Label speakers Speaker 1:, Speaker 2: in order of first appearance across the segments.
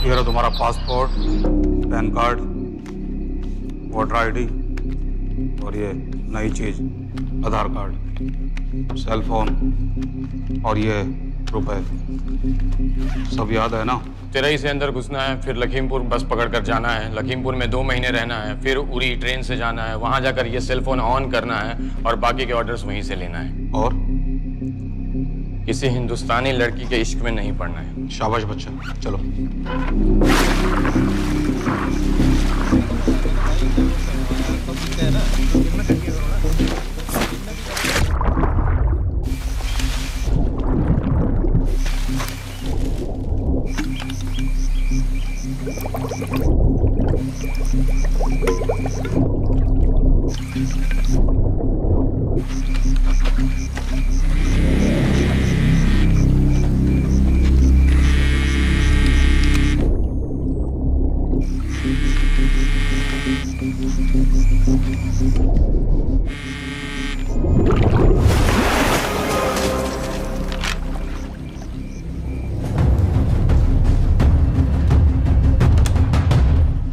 Speaker 1: ये रहा तुम्हारा passport, pan card, voter ID और ये नई चीज आधार कार्ड, सेल फोन और ये रुपए। सब याद है ना?
Speaker 2: तिरई से अंदर घुसना है, फिर लखीमपुर बस पकड़कर जाना है, लखीमपुर में 2 महीने रहना है, फिर उरी ट्रेन से जाना है, वहां जाकर ये सेल फोन ऑन करना है और बाकी के ऑर्डर्स वहीं से लेना है।
Speaker 1: और
Speaker 2: किसी हिंदुस्तानी लड़की के इश्क में नहीं पड़ना है।
Speaker 1: शाबाश बच्चा, चलो।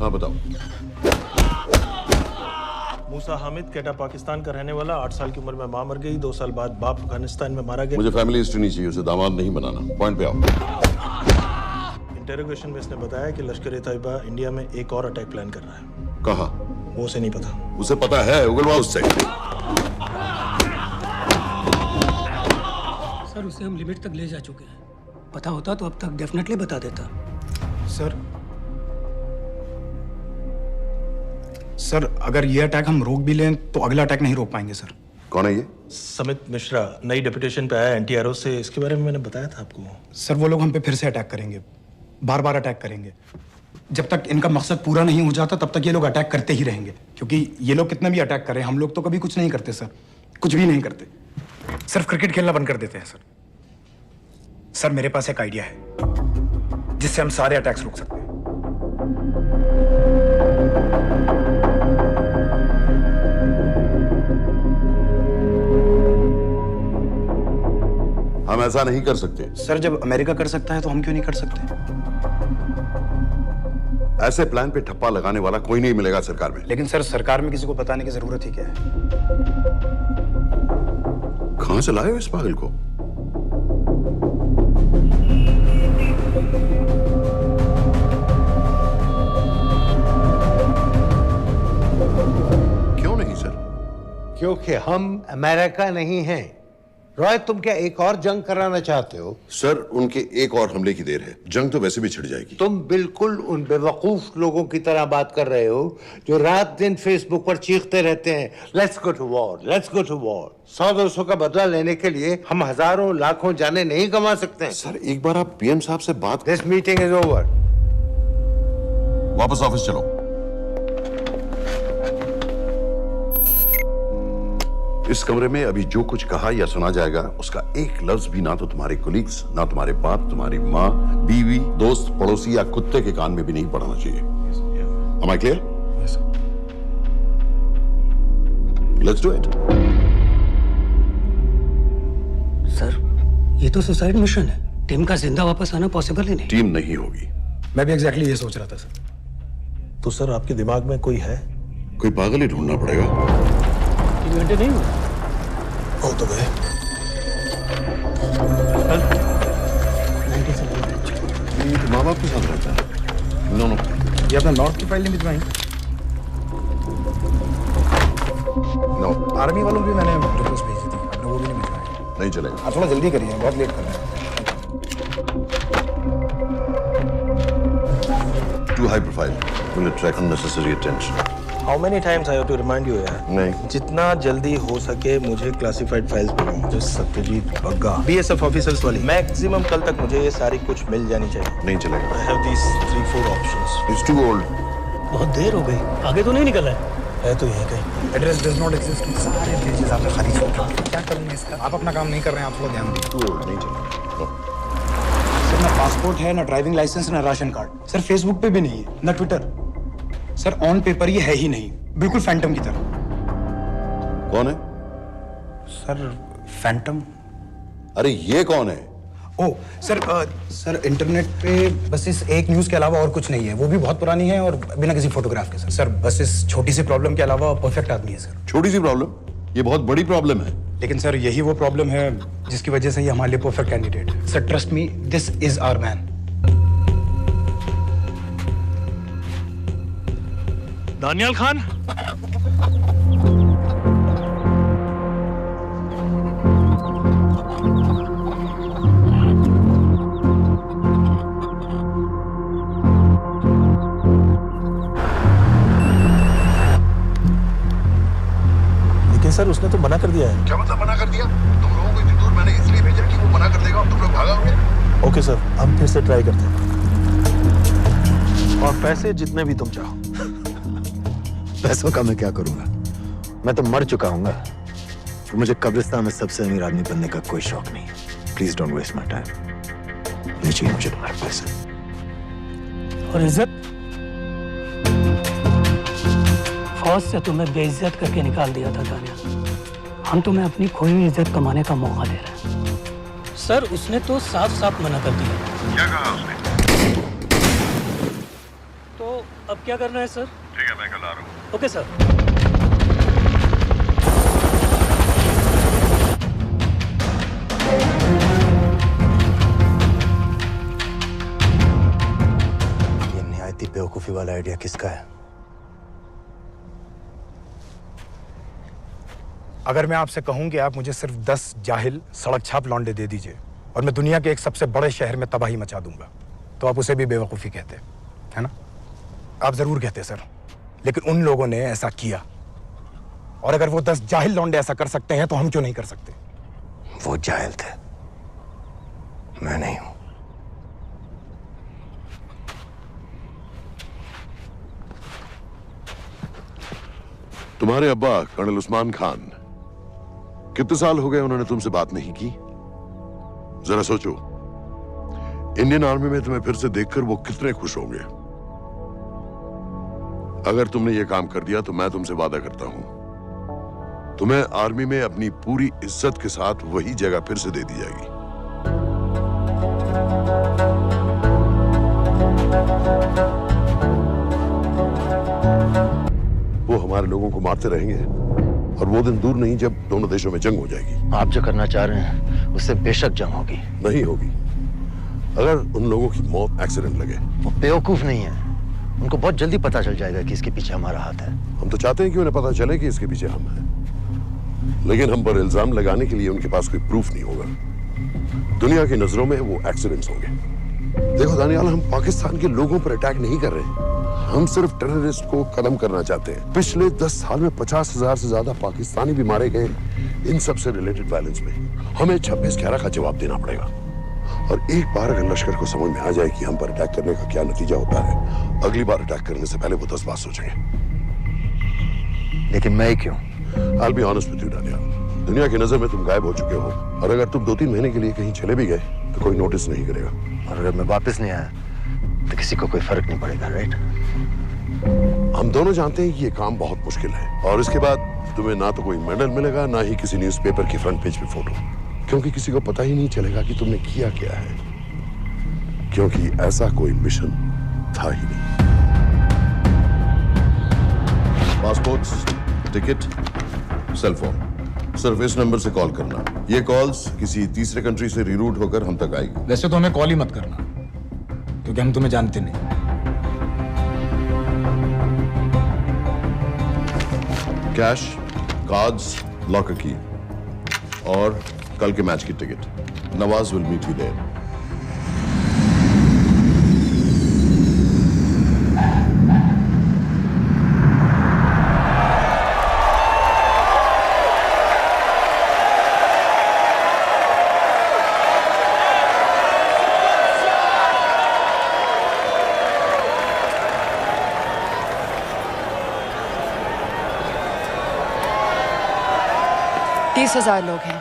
Speaker 3: हाँ बताओ।
Speaker 4: मूसा हामिद, केटा पाकिस्तान का रहने वाला, 8 साल की उम्र में मां मर गई, 2 साल बाद बाप अफगानिस्तान में मारा गया।
Speaker 3: मुझे फैमिली हिस्ट्री नहीं चाहिए, उसे दामाद नहीं बनाना। पॉइंट पे आओ।
Speaker 4: इंटेरोगेशन में इसने बताया कि लश्कर ए तैयबा इंडिया में एक और अटैक प्लान कर रहा है।
Speaker 3: कहाँ?
Speaker 4: वो उसे नहीं पता।
Speaker 3: उसे पता है, उगलवा उससे।
Speaker 5: सर उसे हम लिमिट तक ले जा चुके हैं। पता होता तो अब तक डेफिनेटली बता देता।
Speaker 6: सर अगर ये अटैक हम रोक भी लें तो अगला अटैक नहीं रोक पाएंगे सर।
Speaker 3: कौन है ये?
Speaker 4: समित मिश्रा नई डेपुटेशन पे आया एंटी एरो से। इसके बारे में मैंने बताया था आपको।
Speaker 6: सर वो लोग हम पे फिर से अटैक करेंगे, बार बार अटैक करेंगे। जब तक इनका मकसद पूरा नहीं हो जाता तब तक ये लोग अटैक करते ही रहेंगे, क्योंकि ये लोग कितना भी अटैक करें हम लोग तो कभी कुछ नहीं करते सर, कुछ भी नहीं करते। सिर्फ क्रिकेट खेलना बंद कर देते हैं सर। सर मेरे पास एक आइडिया है जिससे हम सारे अटैक्स रोक सकते हैं।
Speaker 3: हम ऐसा नहीं कर सकते।
Speaker 6: सर जब अमेरिका कर सकता है तो हम क्यों नहीं कर सकते?
Speaker 3: ऐसे प्लान पे ठप्पा लगाने वाला कोई नहीं मिलेगा सरकार में।
Speaker 6: लेकिन सर सरकार में किसी को बताने की जरूरत ही क्या है?
Speaker 3: कहां से लाए हो इस पागल को? क्यों नहीं सर?
Speaker 7: क्योंकि हम अमेरिका नहीं हैं। रॉय, तुम क्या एक और जंग कराना चाहते हो?
Speaker 3: सर उनके एक और हमले की देर है, जंग तो वैसे भी छिड़ जाएगी।
Speaker 7: तुम बिल्कुल उन बेवकूफ लोगों की तरह बात कर रहे हो जो रात दिन फेसबुक पर चीखते रहते हैं let's go to war, let's go to war. 100-200 का बदला लेने के लिए हम हजारों लाखों जाने नहीं कमा सकते।
Speaker 3: सर एक बार आप पीएम साहब से बात।
Speaker 7: This meeting is over.
Speaker 3: वापस ऑफिस चलो। इस कमरे में अभी जो कुछ कहा या सुना जाएगा उसका एक लफ्ज भी ना तो तुम्हारे कोलीग्स, ना तुम्हारे बाप, तुम्हारी माँ, बीवी, दोस्त, पड़ोसी या कुत्ते के कान में भी नहीं पड़ना चाहिए। Am I clear?
Speaker 6: Yes, sir.
Speaker 3: Let's do it.
Speaker 5: Sir ये तो सुसाइड मिशन है। टीम का जिंदा वापस आना पॉसिबल ही नहीं।
Speaker 3: टीम नहीं होगी।
Speaker 6: मैं भी एग्जैक्टली ये सोच रहा था सर।
Speaker 4: तो सर आपके दिमाग में कोई है?
Speaker 3: कोई पागल ही ढूंढना पड़ेगा।
Speaker 5: 3 घंटे नहीं हुए।
Speaker 4: हो तो गए।
Speaker 3: माँ बाप के साथ रहता है। नो नो,
Speaker 6: ये अपना नॉर्थ की फाइल नहीं भिजवाई?
Speaker 3: नो
Speaker 6: आर्मी वालों भी मैंने रिक्वेस्ट भेजी थी, आपने वो भी नहीं भिजवाई।
Speaker 3: नहीं चलेगा।
Speaker 6: आप थोड़ा जल्दी करिए, बहुत लेट कर रहे हैं।
Speaker 3: Too high profile. Will attract unnecessary attention.
Speaker 4: How many times I have to remind you यार?
Speaker 3: नहीं।
Speaker 4: जितना जल्दी हो सके मुझे क्लासिफाइड फाइल्स बनाओ। जो सत्यजीत बग्गा, बीएसएफ ऑफिसर्स वाली। मैक्सिमम कल तक मुझे ये सारी कुछ मिल जानी चाहिए।
Speaker 3: नहीं चलेगा।
Speaker 4: I have these 3-4 options.
Speaker 3: It's too old.
Speaker 5: बहुत देर हो गई, आगे तो नहीं निकला है
Speaker 4: तो यहीं कहीं।
Speaker 6: Address does not exist. सारे पेजेस आपने खाली छोड़ दिए। क्या करूंगा इसका? आप अपना काम नहीं कर रहे हैं, आप थोड़ा ध्यान दीजिए।
Speaker 3: Too old. नहीं चलेगा। No.
Speaker 6: सर ना पासपोर्ट है, ना ड्राइविंग लाइसेंस, ना राशन कार्ड। सर फेसबुक पे भी नहीं है, ना ट्विटर। सर ऑन पेपर ये है ही नहीं, बिल्कुल फैंटम की तरह।
Speaker 3: कौन है?
Speaker 6: Sir Phantom?
Speaker 3: अरे ये कौन है?
Speaker 6: ओ सर, सर इंटरनेट पे बस इस एक न्यूज़ के अलावा और कुछ नहीं है, वो भी बहुत पुरानी है और बिना किसी फोटोग्राफ के। सर बस इस छोटी सी प्रॉब्लम के अलावा परफेक्ट आदमी है सर।
Speaker 3: छोटी सी प्रॉब्लम? ये बहुत बड़ी प्रॉब्लम है।
Speaker 6: लेकिन सर यही वो प्रॉब्लम है जिसकी वजह से ये हमारे लिए परफेक्ट कैंडिडेट है। Sir trust me, this is our man.
Speaker 8: Daniyal Khan,
Speaker 4: sir उसने तो मना कर दिया है।
Speaker 3: क्या मतलब मना कर दिया? तुम लोगों को इतनी दूर मैंने इसलिए भेजा कि वो मना कर देगा और तुम लोग भागोगे।
Speaker 4: ओके सर, हम फिर से ट्राई करते हैं। और पैसे जितने भी तुम चाहो।
Speaker 9: पैसों का मैं क्या करूंगा? मैं तो मर चुका हूंगा। तो मुझे कब्रिस्तान में सबसे अमीर आदमी बनने का कोई शौक नहीं। Please don't waste my time. नहीं चाहिए मुझे तुम्हारे पैसे।
Speaker 5: और इज्जत? फौज से तुम्हें बेइज्जत करके निकाल दिया था दानियाल। हम तुम्हें अपनी खोई हुई इज्जत कमाने का मौका दे रहे हैं। सर उसने तो साफ साफ मना कर दिया।
Speaker 3: क्या कहा उसने?
Speaker 5: तो अब क्या करना है सर?
Speaker 3: ठीक है, मैं कल आ रहा हूँ।
Speaker 5: Okay sir.
Speaker 9: ये निहायती बेवकूफी वाला आइडिया किसका है?
Speaker 6: अगर मैं आपसे कहूं कि आप मुझे सिर्फ 10 जाहिल सड़क छाप लौंडे दे दीजिए और मैं दुनिया के एक सबसे बड़े शहर में तबाही मचा दूंगा, तो आप उसे भी बेवकूफ़ी कहते, है ना? आप ज़रूर कहते सर, लेकिन उन लोगों ने ऐसा किया। और अगर वो 10 जाहिल लौंडे ऐसा कर सकते हैं तो हम क्यों नहीं कर सकते?
Speaker 9: वो जाहिल थे, मैं नहीं हूं।
Speaker 3: तुम्हारे अब्बा कर्नल उस्मान खान, कितने साल हो गए उन्होंने तुमसे बात नहीं की? जरा सोचो, इंडियन आर्मी में तुम्हें फिर से देखकर वो कितने खुश होंगे। अगर तुमने ये काम कर दिया तो मैं तुमसे वादा करता हूं, तुम्हें आर्मी में अपनी पूरी इज्जत के साथ वही जगह फिर से दे दी जाएगी। वो हमारे लोगों को मारते रहेंगे और वो दिन दूर नहीं जब दोनों देशों में जंग हो जाएगी।
Speaker 9: आप जो करना चाह रहे हैं उससे बेशक जंग होगी।
Speaker 3: नहीं होगी। अगर उन लोगों की मौत एक्सीडेंट लगे।
Speaker 9: वो बेवकूफ नहीं है, उनको बहुत जल्दी पता चल जाएगा कि इसके पीछे हमारा हाथ है।
Speaker 3: हम तो चाहते हैं कि उन्हें पता चले कि इसके पीछे हम हैं, लेकिन हम पर इल्जाम लगाने के लिए उनके पास कोई प्रूफ नहीं होगा। दुनिया की नजरों में वो एक्सीडेंट्स होंगे। देखो दानियाल, हम पाकिस्तान के लोगों पर अटैक नहीं कर रहे, हम सिर्फ टेररिस्ट को खत्म करना चाहते हैं। पिछले 10 साल में 50,000 से ज्यादा पाकिस्तानी भी मारे गए इन सब से रिलेटेड वायलेंस में। हमें 26/11 का जवाब देना पड़ेगा। और एक बार अगर लश्कर को समझ में आ जाए कि हम पर अटैक करने का क्या नतीजा होता है, अगली बार अटैक करने से पहले वो 10 बार सोचेंगे।
Speaker 9: लेकिन मैं क्यों?
Speaker 3: I'll be honest with you, Daniyal, दुनिया की नजर में तुम गायब हो चुके हो, और अगर तुम 2-3 महीने के लिए कहीं चले भी गए तो कोई नोटिस नहीं करेगा।
Speaker 9: और अगर मैं वापस नहीं आया तो किसी को कोई फर्क नहीं पड़ेगा, राइट?
Speaker 3: हम दोनों जानते हैं कि ये काम बहुत मुश्किल है, और इसके बाद तुम्हें ना तो कोई मेडल मिलेगा, ना ही किसी न्यूज़पेपर की फ्रंट पेज पे फोटो, क्योंकि किसी को पता ही नहीं चलेगा कि तुमने किया क्या है, क्योंकि ऐसा कोई मिशन था ही नहीं। पासपोर्ट्स, टिकट, सेल फोन, सिर्फ इस नंबर से कॉल करना। ये कॉल्स किसी तीसरे कंट्री से रीरूट होकर हम तक आएगी।
Speaker 6: वैसे तो हमें कॉल ही मत करना, क्योंकि हम तुम्हें जानते नहीं।
Speaker 3: कैश, कार्ड्स, लॉकर की और कल के मैच की टिकट। Nawaz will meet you there.
Speaker 10: तीस 30,000 लोग हैं।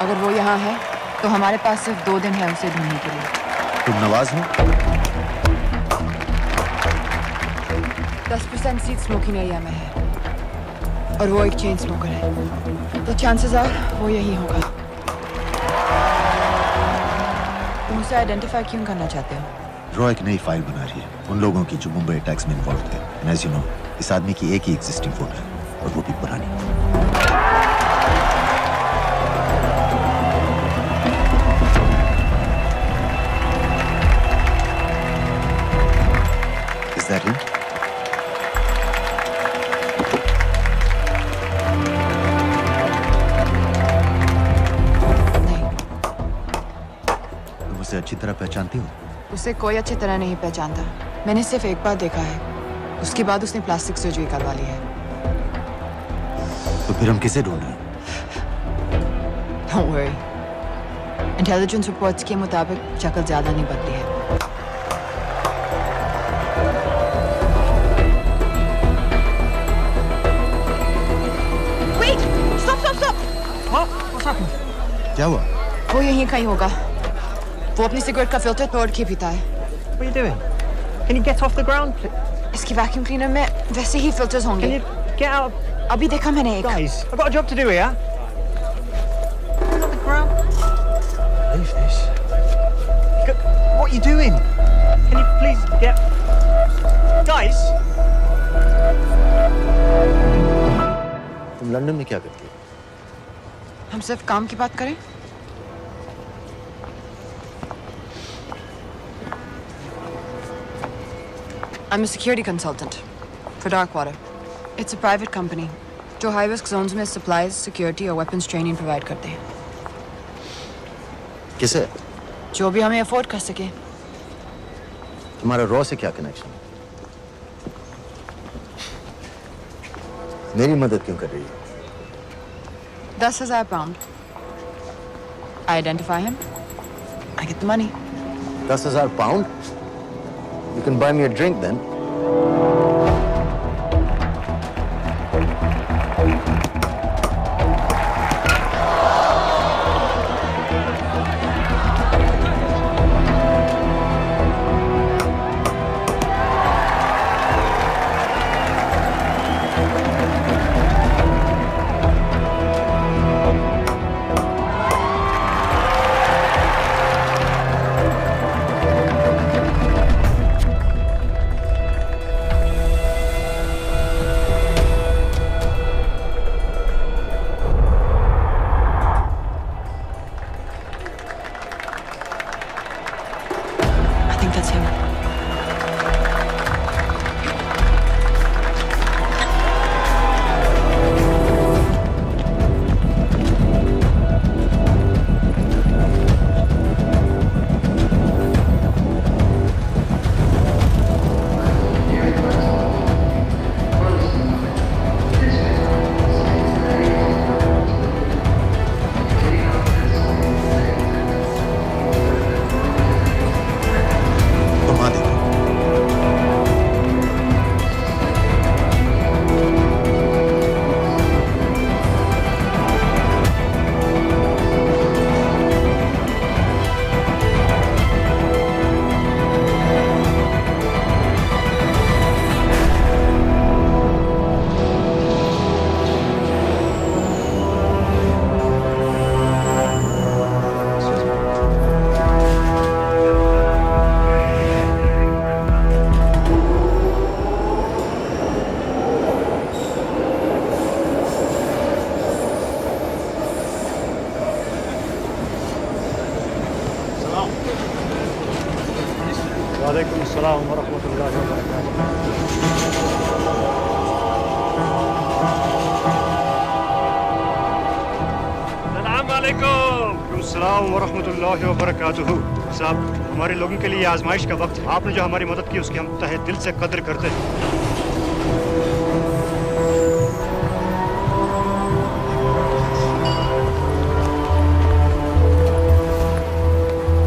Speaker 10: अगर वो यहाँ है तो हमारे पास सिर्फ 2 दिन है उसे ढूंढने के लिए।
Speaker 9: तुम नवाज हो?
Speaker 10: 10% सीट स्मोकिंग एरिया में है और वो एक चेन स्मोकर है, तो चांसेस आर वो यही होगा। तुम उसे आइडेंटिफाई क्यों करना चाहते हो?
Speaker 9: रॉ एक नई फाइल बना रही है उन लोगों की जो मुंबई अटैक्स में इन्वॉल्व थे। एंड एज यू नो, इस आदमी की एक ही एग्जिस्टिंग फोटो है और वो भी पुरानी। Is that him?
Speaker 10: नहीं,
Speaker 9: तुम उसे अच्छी तरह पहचानती हो?
Speaker 10: उसे कोई अच्छी तरह नहीं पहचानता। मैंने सिर्फ एक बार देखा है, उसके बाद उसने प्लास्टिक सर्जरी करवा ली है।
Speaker 9: तो फिर हम किसे ढूंढ रहे हैं?
Speaker 10: Don't worry. इंटेलिजेंस रिपोर्ट्स के मुताबिक शक्ल ज्यादा नहीं बदली है। Wait! Stop! Stop! Stop!
Speaker 8: What's happened?
Speaker 9: क्या हुआ?
Speaker 10: वो यहीं कहीं होगा। वो अपनी सिगरेट का फिल्टर तोड़ के पीता है।
Speaker 8: What are you doing? Can you get off the ground, please?
Speaker 10: इसकी वैक्यूम क्लीनर में वैसे ही फिल्टर्स
Speaker 8: Can
Speaker 10: होंगे।
Speaker 8: you get out?
Speaker 10: अभी देखा मैंने एक।
Speaker 8: Guys, I've got a job to do here. Get off the ground. Leave this. What are you doing? Can you please get... Guys!
Speaker 9: तुम London में क्या करती हो?
Speaker 10: हम सिर्फ काम की बात करें? I'm a security consultant for Darkwater. It's a private company जो high risk zones में supplies, security और weapons training provide करते हैं।
Speaker 9: किसे?
Speaker 10: जो भी हमें afford कर सके।
Speaker 9: तुम्हारा रॉ से क्या कनेक्शन? मेरी मदद क्यों कर रही है?
Speaker 10: 10,000 pound. I identify him. I get the money.
Speaker 9: 10,000 pound? You can buy me a drink then.
Speaker 10: I think that's him.
Speaker 9: घुमा दे।
Speaker 8: वालेकुम अस्सलाम व रहमतुल्लाहि व बरकातुहू। अस्सलाम वालेकुम। अस्सलाम व रहमतुल्लाहि व बरकातुहू। साहब, हमारे लोगों के लिए आजमाइश का वक्त है। आपने जो हमारी मदद की उसकी हम तहे दिल से कद्र करते हैं।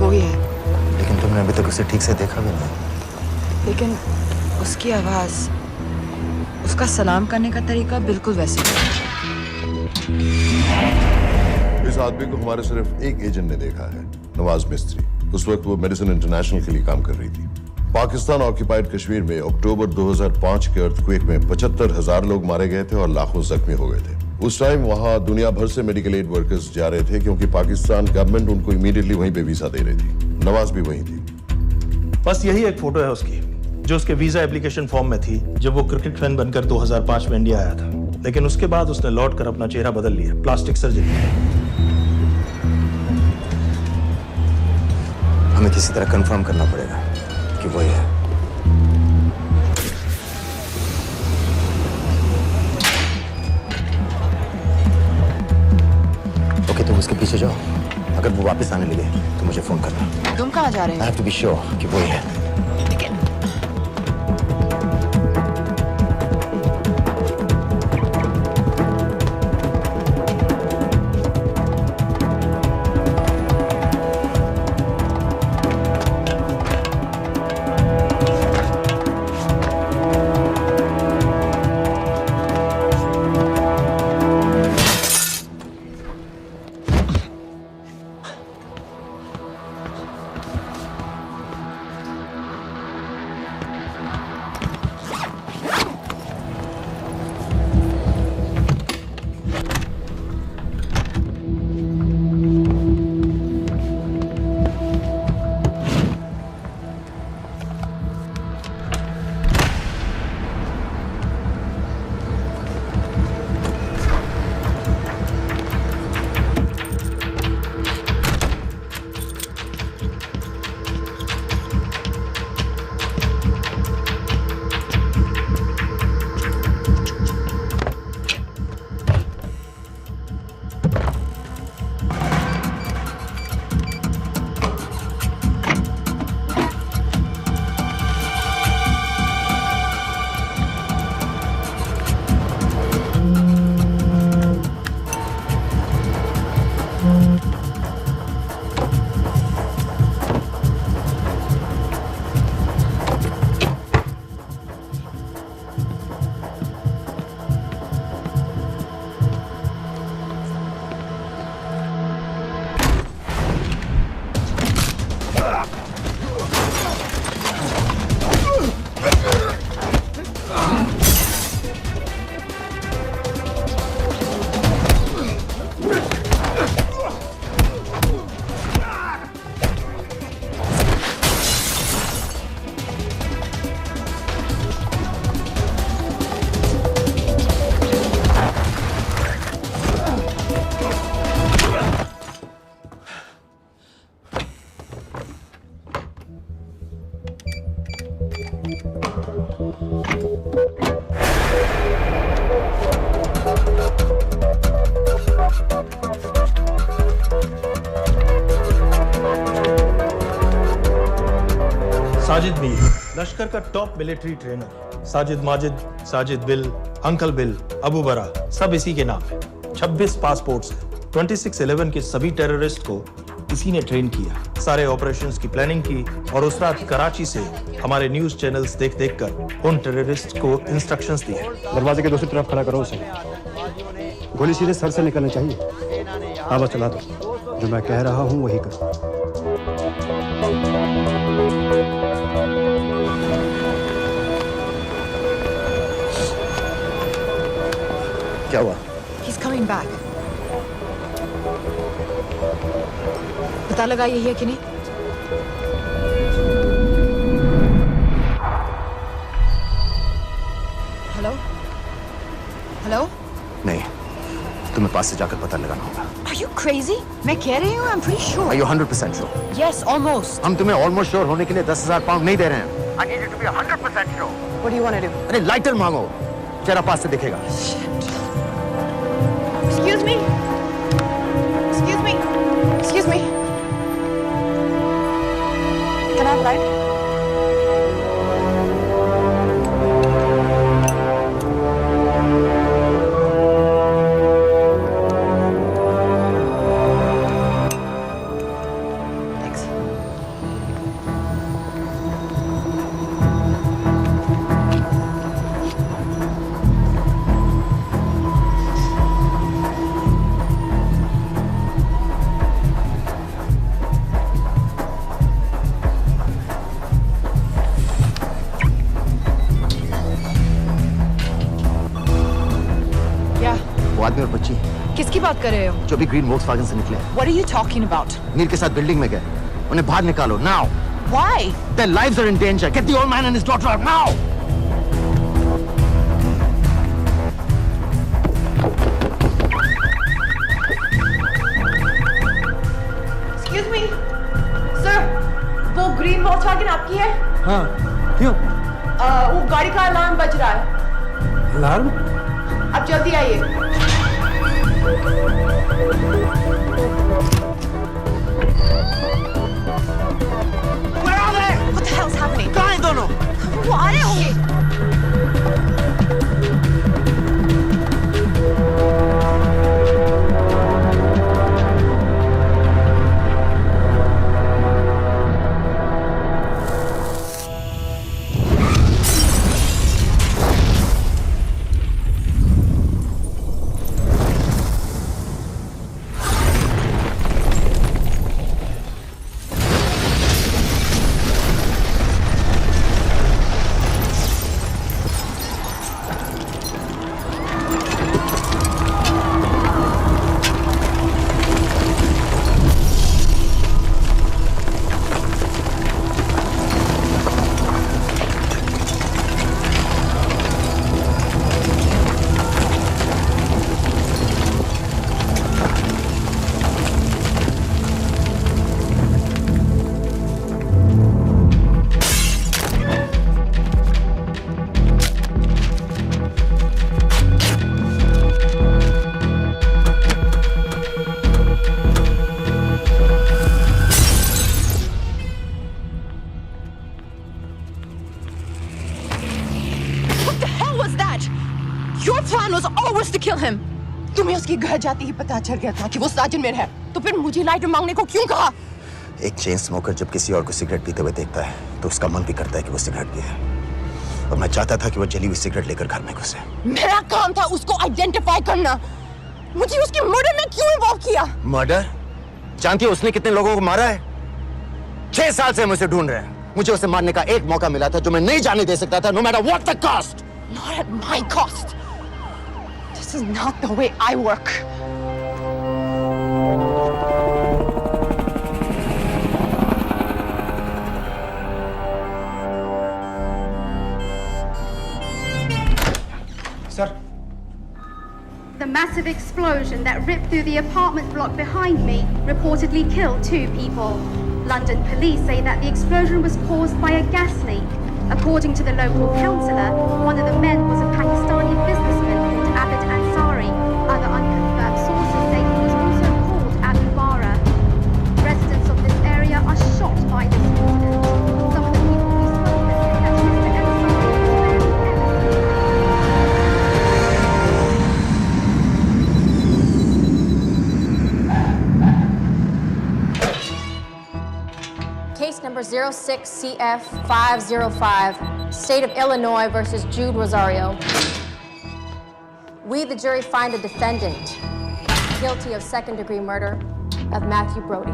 Speaker 10: वो ही है,
Speaker 9: लेकिन तुमने अभी तक उसे ठीक से देखा भी नहीं।
Speaker 10: लेकिन उसकी आवाज, उसका सलाम करने का तरीका बिल्कुल वैसे ही है।
Speaker 3: इस आदमी को हमारे सिर्फ एक एजेंट ने देखा है, नवाज मिस्त्री। उस वक्त वो मेडिसिन इंटरनेशनल के लिए काम कर रही थी। पाकिस्तान ऑक्यूपाइड कश्मीर में अक्टूबर 2005 के अर्थक्वेक में 75,000 लोग मारे गए थे और लाखों जख्मी हो गए थे। उस टाइम वहां दुनिया भर से मेडिकल एड वर्कर्स जा रहे थे क्योंकि पाकिस्तान गवर्नमेंट उनको इमीडिएटली वहीं पे वीजा दे रही थी। नवाज भी वहीं थी।
Speaker 4: बस यही एक फोटो है उसकी, जो उसके वीजा एप्लीकेशन फॉर्म में थी जब वो क्रिकेट फैन बनकर 2005 में इंडिया आया था। लेकिन उसके बाद उसने लौटकर अपना चेहरा बदल लिया, प्लास्टिक सर्जरी।
Speaker 9: हमें किसी तरह कंफर्म करना पड़ेगा कि वो है। ओके, तुम उसके पीछे जाओ। अगर वो वापस आने लगे तो मुझे फोन करना।
Speaker 10: तुम कहाँ जा रहे
Speaker 9: I
Speaker 10: हो?
Speaker 9: have to be sure कि वो है।
Speaker 4: साजिद मीर, लश्कर का top military trainer. Sajid Majid, Sajid bill, uncle bill, Abu बरा, सब इसी के नाम है। 26 पासपोर्ट्स हैं। 26/11 के सभी टेररिस्ट को इसी ने ट्रेन किया, सारे ऑपरेशंस की प्लानिंग की और उस रात कराची से हमारे न्यूज चैनल्स देख कर उन टेररिस्ट को इंस्ट्रक्शंस दिए।
Speaker 6: दरवाजे के दूसरी तरफ खड़ा करो उसे। गोली सीधे सर से निकलनी चाहिए। हाँ बस चला दो, जो मैं कह रहा हूँ वही कर।
Speaker 9: क्या हुआ?
Speaker 10: He's coming back. पता लगा यही है कि नहीं? हेलो? हेलो?
Speaker 9: नहीं, तुम्हें पास से जाकर पता लगाना होगा।
Speaker 10: Are you crazy? मैं कह रही हूँ, I'm pretty sure.
Speaker 9: Are you 100% sure?
Speaker 10: Yes, almost.
Speaker 9: हम तुम्हें ऑलमोस्ट श्योर होने के लिए 10,000 पाउंड नहीं दे रहे हैं। I need you to be 100% sure.
Speaker 10: What do you want to do?
Speaker 9: अरे लाइटर मांगो, चेहरा पास से दिखेगा।
Speaker 10: Excuse me. Excuse me. Excuse me. Can I have light? Thanks. बात कर रहे हो?
Speaker 9: जो भी ग्रीन वोक्सवैगन से निकले।
Speaker 10: What are you talking about?
Speaker 9: Mir के साथ बिल्डिंग में गए, उन्हें बाहर निकालो now.
Speaker 10: Why?
Speaker 9: Their lives are in danger. Get the old man and his daughter out now.
Speaker 10: Excuse me, sir. वो ग्रीन वोक्सवैगन आपकी है?
Speaker 6: हाँ, क्यों?
Speaker 10: वो गाड़ी का अलार्म बज रहा है।
Speaker 6: अलार्म?
Speaker 10: आप जल्दी आइए।
Speaker 9: Where are they?
Speaker 10: What the hell's happening?
Speaker 9: कहाँ हैं दोनों?
Speaker 10: वो आ रहे होंगे। Your plan was always to kill him. तुम्हें उसके घर जाते ही पता चल गया था कि वो साजिद में है, तो फिर मुझे लाइटर मांगने को क्यों कहा?
Speaker 9: एक चेन स्मोकर जब किसी और को सिगरेट पीते हुए देखता है तो उसका मन भी करता है कि वो सिगरेट पिए, और मैं चाहता था कि वो जली हुई सिगरेट लेकर घर में घुसे।
Speaker 10: मेरा काम था उसको आइडेंटिफाई करना। मुझे उसके मर्डर में क्यों इन्वॉल्व किया?
Speaker 9: मर्डर? जानती है उसने कितने लोगों को मारा है? 6 साल से हम उसे ढूंढ रहे हैं। मुझे उसे मारने का एक मौका मिला था जो मैं नहीं जाने दे सकता था, no matter what the cost.
Speaker 10: Not at my cost. This is not the way I work.
Speaker 6: Sir.
Speaker 11: The massive explosion that ripped through the apartment block behind me reportedly killed 2 people. London police say that the explosion was caused by a gas leak. According to the local councillor, one of the men was a Pakistani businessman called Abid Ansari. Other unconfirmed sources say he was also called Abu Bara. Residents of this area are shocked by this incident. Some of the people we spoke with say that Mr. Ansari was very
Speaker 12: Case number 06CF505, State of Illinois versus Jude Rosario. We, the jury, find the defendant guilty of second-degree murder of Matthew Brody.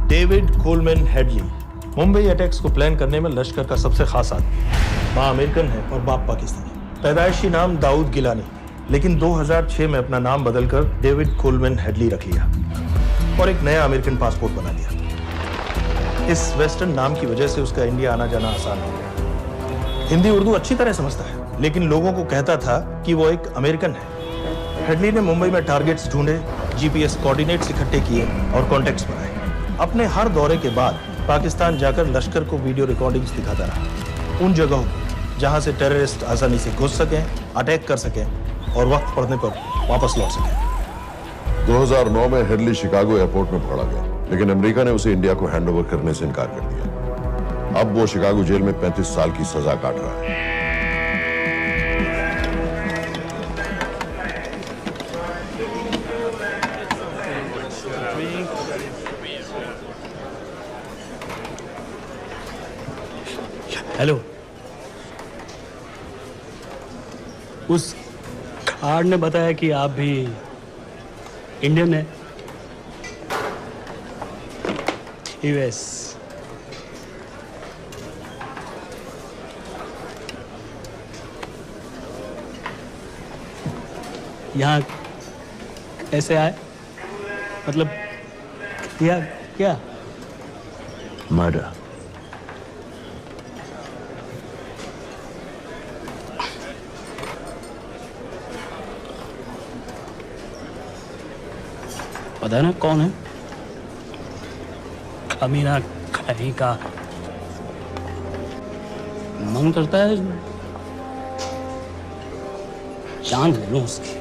Speaker 4: David Coleman Headley Mumbai attacks को plan करने में लश्कर का सबसे खास आदमी। मां American है और बाप पाकिस्तानी। पैदाइशी नाम दाऊद गिलानी, लेकिन 2006 में अपना नाम बदलकर डेविड कोलमैन हेडली रख लिया और एक नया अमेरिकन पासपोर्ट बना लिया। इस वेस्टर्न नाम की वजह से उसका इंडिया आना जाना आसान हो गया। हिंदी उर्दू अच्छी तरह समझता है, लेकिन लोगों को कहता था कि वो एक अमेरिकन है। हेडली ने मुंबई में टारगेट्स ढूंढे, जीपीएस कोऑर्डिनेट्स इकट्ठे किए और कॉन्टेक्ट्स बनाए। अपने हर दौरे के बाद पाकिस्तान जाकर लश्कर को वीडियो रिकॉर्डिंग्स दिखाता रहा, उन जगहों जहां से टेररिस्ट आसानी से घुस सकें, अटैक कर सकें और वक्त पड़ने पर वापस लौट सकें।
Speaker 3: 2009 में हेडली शिकागो एयरपोर्ट में पकड़ा गया, लेकिन अमेरिका ने उसे इंडिया को हैंडओवर करने से इनकार कर दिया। अब वो शिकागो जेल में 35 साल की सजा काट रहा है।
Speaker 5: हेलो। उस कार्ड ने बताया कि आप भी इंडियन है। यूएस। यहाँ कैसे आए? मतलब क्या क्या?
Speaker 9: मर्डर।
Speaker 5: पता ना कौन है? कमीना कहीं का। मन करता है जान ले लो उसकी।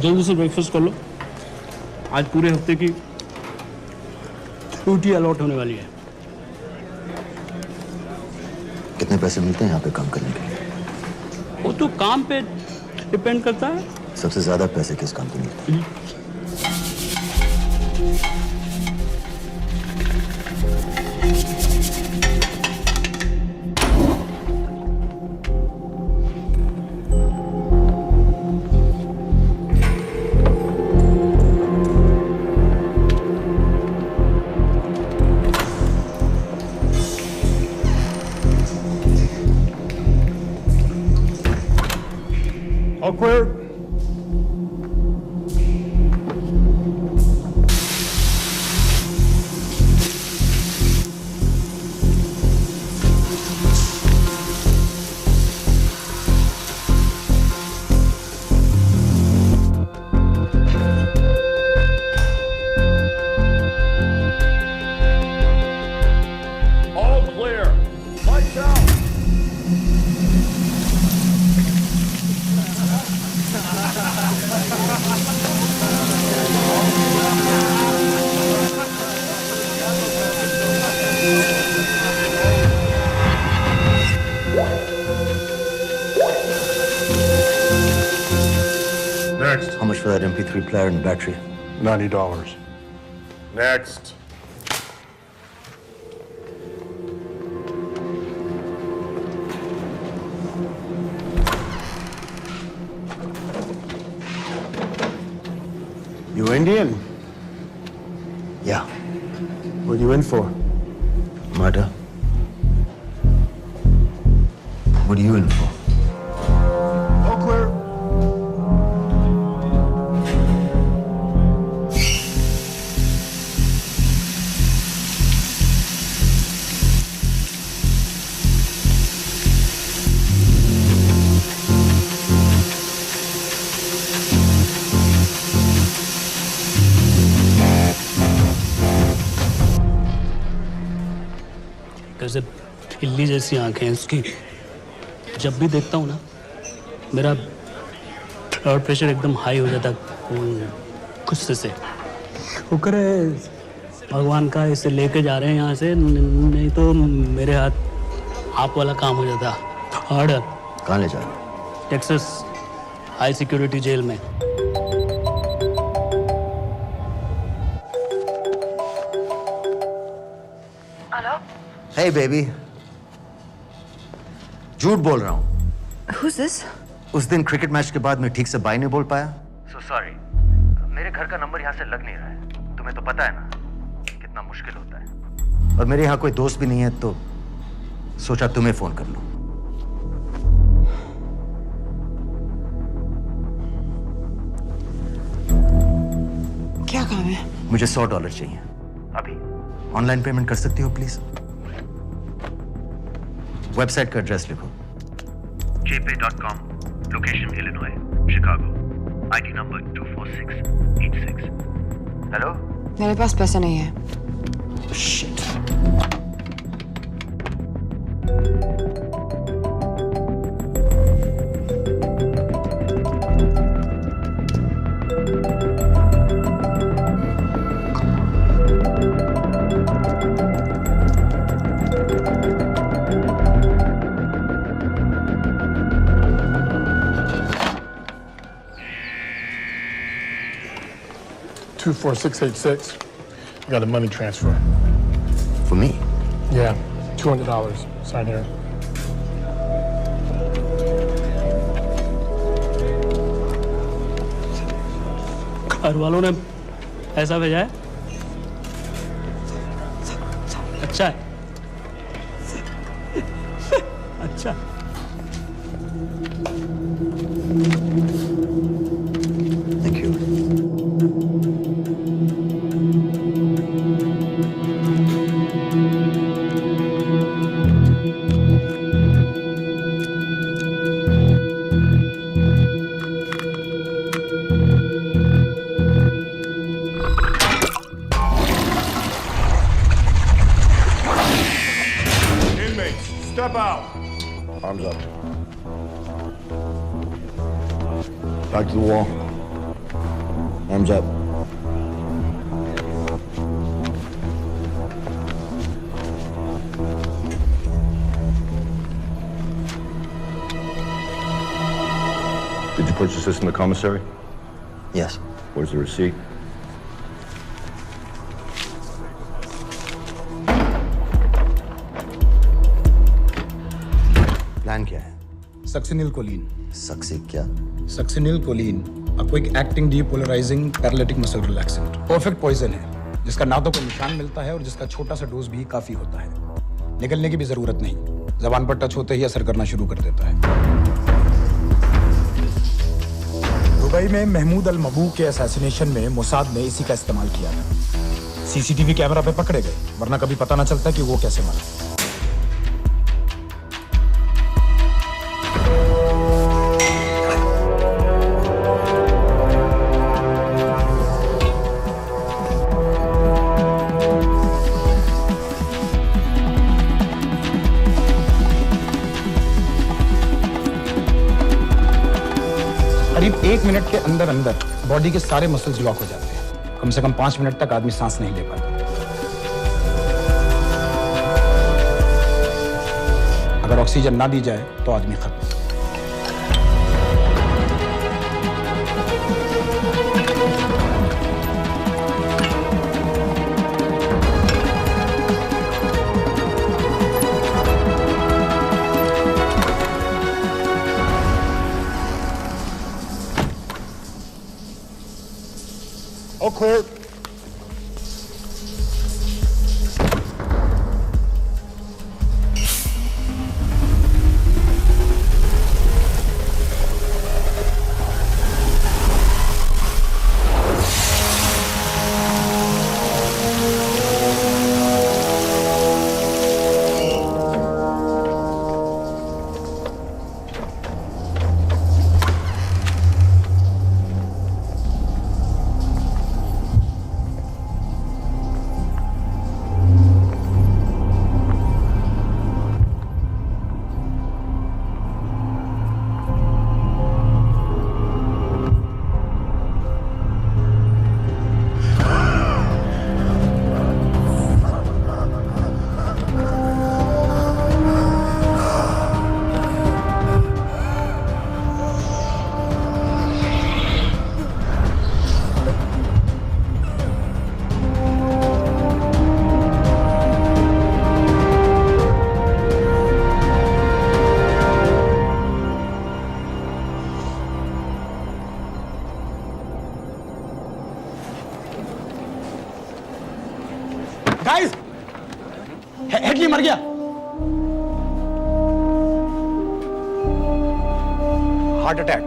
Speaker 5: जल्दी से ब्रेकफास्ट कर लो, आज पूरे हफ्ते की ड्यूटी अलॉट होने वाली है।
Speaker 9: कितने पैसे मिलते हैं यहाँ पे काम करने के लिए?
Speaker 5: वो तो काम पे डिपेंड करता है।
Speaker 9: सबसे ज्यादा पैसे किस काम पे मिलते हैं?
Speaker 4: Awkward.
Speaker 13: All clear. Lights out.
Speaker 9: Next. How much for that MP3 player and battery?
Speaker 13: $90. Next.
Speaker 9: You Indian? Yeah.
Speaker 13: What are you in for?
Speaker 9: Murder. What are you in for?
Speaker 13: All clear.
Speaker 5: कैसे बिल्ली जैसी आंखें हैं उसकी। जब भी देखता हूँ ना, मेरा ब्लड प्रेशर एकदम हाई हो जाता गुस्से से। शुक्र है भगवान का इसे लेके जा रहे हैं यहाँ से, नहीं तो मेरे हाथ आप वाला काम हो जाता। ऑर्डर।
Speaker 9: कहाँ ले जा रहे हो?
Speaker 5: टेक्सास हाई सिक्योरिटी जेल में।
Speaker 9: Hey baby. झूठ बोल रहा हूँ।
Speaker 10: Who's this?
Speaker 9: उस दिन क्रिकेट मैच के बाद मैं ठीक से बाय नहीं बोल पाया।
Speaker 14: So sorry. मेरे घर का नंबर यहाँ से लग नहीं रहा है। तुम्हें तो पता है ना कितना मुश्किल होता है।
Speaker 9: और मेरे यहाँ कोई दोस्त भी नहीं है, तो सोचा तुम्हें फोन कर लूं।
Speaker 10: क्या काम है?
Speaker 9: मुझे $100 चाहिए।
Speaker 14: अभी
Speaker 9: ऑनलाइन पेमेंट कर सकती हो प्लीज? वेबसाइट का एड्रेस लिखो।
Speaker 14: jpay.com, location Illinois, Chicago, ID number 24686. Hello?
Speaker 10: मेरे पास पैसा नहीं है।
Speaker 9: Shit.
Speaker 15: 24686. I got a money transfer.
Speaker 3: For me?
Speaker 15: Yeah, $200. Sign here.
Speaker 5: घर वालों ने पैसा भेजा है? अच्छा है। अच्छा।
Speaker 9: Thank you.
Speaker 13: Inmates, step out.
Speaker 3: Arms up. Back to the wall. Arms up. Did you purchase this in the commissary?
Speaker 9: Yes.
Speaker 3: Where's the receipt?
Speaker 9: Plan क्या है?
Speaker 6: Succinylcholine.
Speaker 9: सक्सी क्या?
Speaker 6: Succinylcholine, a quick acting depolarizing paralytic muscle relaxant. Perfect poison है, जिसका ना तो कोई निशान मिलता है और जिसका छोटा सा डोज भी काफी होता है। निकलने की भी जरूरत नहीं, जबान पर टच होते ही असर करना शुरू कर देता है। दुबई में महमूद अल मबू के असैसिनेशन में मोसाद ने इसी का इस्तेमाल किया था। सीसीटीवी कैमरा पे पकड़े गए, वरना कभी पता ना चलता कि वो कैसे मरा। करीब 1 मिनट के अंदर अंदर बॉडी के सारे मसल्स लॉक हो जाते हैं। कम से कम 5 मिनट तक आदमी सांस नहीं ले पाता। अगर ऑक्सीजन ना दी जाए तो आदमी खत्म।
Speaker 13: All clear.
Speaker 6: गाइस, हेडली मर गया। Heart attack.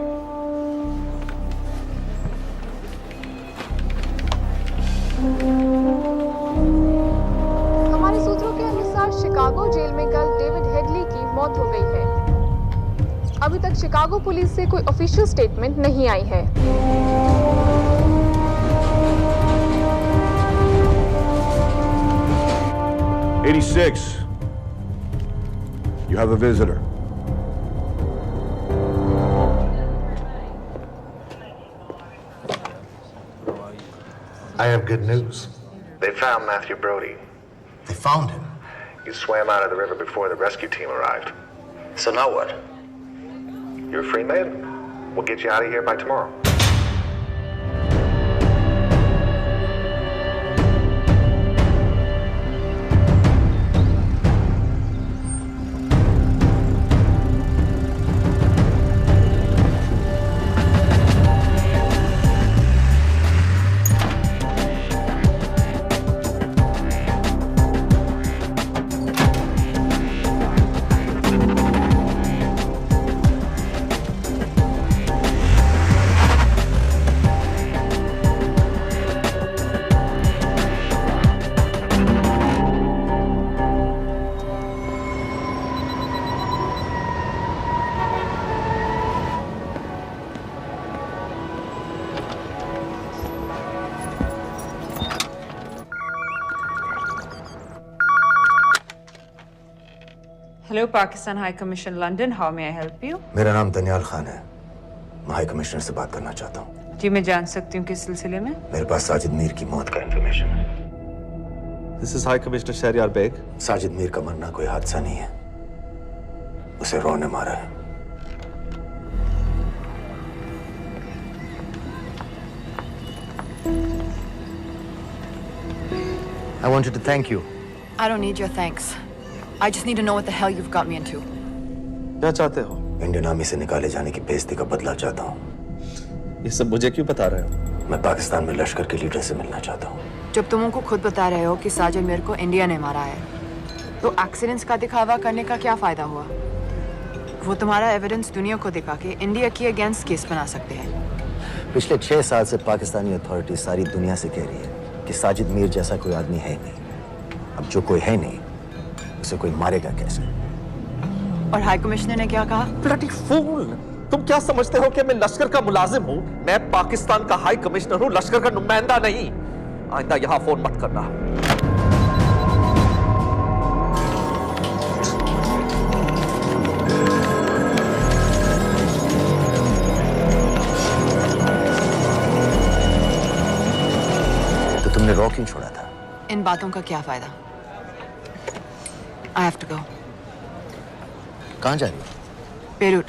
Speaker 16: हमारे सूत्रों के अनुसार शिकागो जेल में कल डेविड हेडली की मौत हो गई है। अभी तक शिकागो पुलिस से कोई ऑफिशियल स्टेटमेंट नहीं आई है।
Speaker 13: 86. You have a visitor.
Speaker 14: I have good news. They found Matthew Brody.
Speaker 9: They found him?
Speaker 14: He swam out of the river before the rescue team arrived.
Speaker 9: So now what?
Speaker 14: You're a free man. We'll get you out of here by tomorrow.
Speaker 17: Hello, Pakistan High Commission, London. How may I help you?
Speaker 9: मेरा नाम दनियाल खान है। मैं high commissioner से बात करना चाहता हूँ।
Speaker 17: जी मैं जान सकती हूँ किस सिलसिले में?
Speaker 9: मेरे पास साजिद मीर की मौत का इंफॉर्मेशन है।
Speaker 18: This is High Commissioner Shahryar Beg.
Speaker 9: Sajid Mir का मरना कोई हादसा नहीं है, उसे रॉ ने मारा है। I wanted to thank you.
Speaker 10: I don't need your thanks. I just need to know what the hell you've got me into.
Speaker 18: क्या चाहते हो?
Speaker 9: इंडियन आर्मी से निकाले जाने की बेइज्जती का बदला चाहता हूँ।
Speaker 18: ये सब मुझे क्यों बता रहे हो?
Speaker 9: मैं पाकिस्तान में लश्कर के लीडर से मिलना चाहता हूँ।
Speaker 10: जब तुम उनको खुद बता रहे हो कि साजिद मीर को इंडिया ने मारा है, तो एक्सीडेंट्स का दिखावा करने का क्या फायदा हुआ? वो तुम्हारा एविडेंस दुनिया को दिखा के इंडिया के अगेंस्ट केस बना सकते हैं।
Speaker 9: पिछले 6 साल से पाकिस्तानी अथॉरिटी सारी दुनिया से कह रही है कि साजिद मीर जैसा कोई आदमी है नहीं। अब जो कोई है नहीं, उसे कोई मारेगा कैसे?
Speaker 10: और हाई कमिश्नर ने क्या कहा?
Speaker 18: Bloody fool! तुम क्या समझते हो कि मैं लश्कर का मुलाजिम हूँ? मैं पाकिस्तान का हाई कमिश्नर हूँ, लश्कर का नुमाइंदा नहीं। आइंदा यहाँ फोन मत करना।
Speaker 9: तो तुमने रॉ क्यों छोड़ा था?
Speaker 10: इन बातों का क्या फायदा? I have to go.
Speaker 9: कहाँ जा रही हो?
Speaker 10: बेरूट।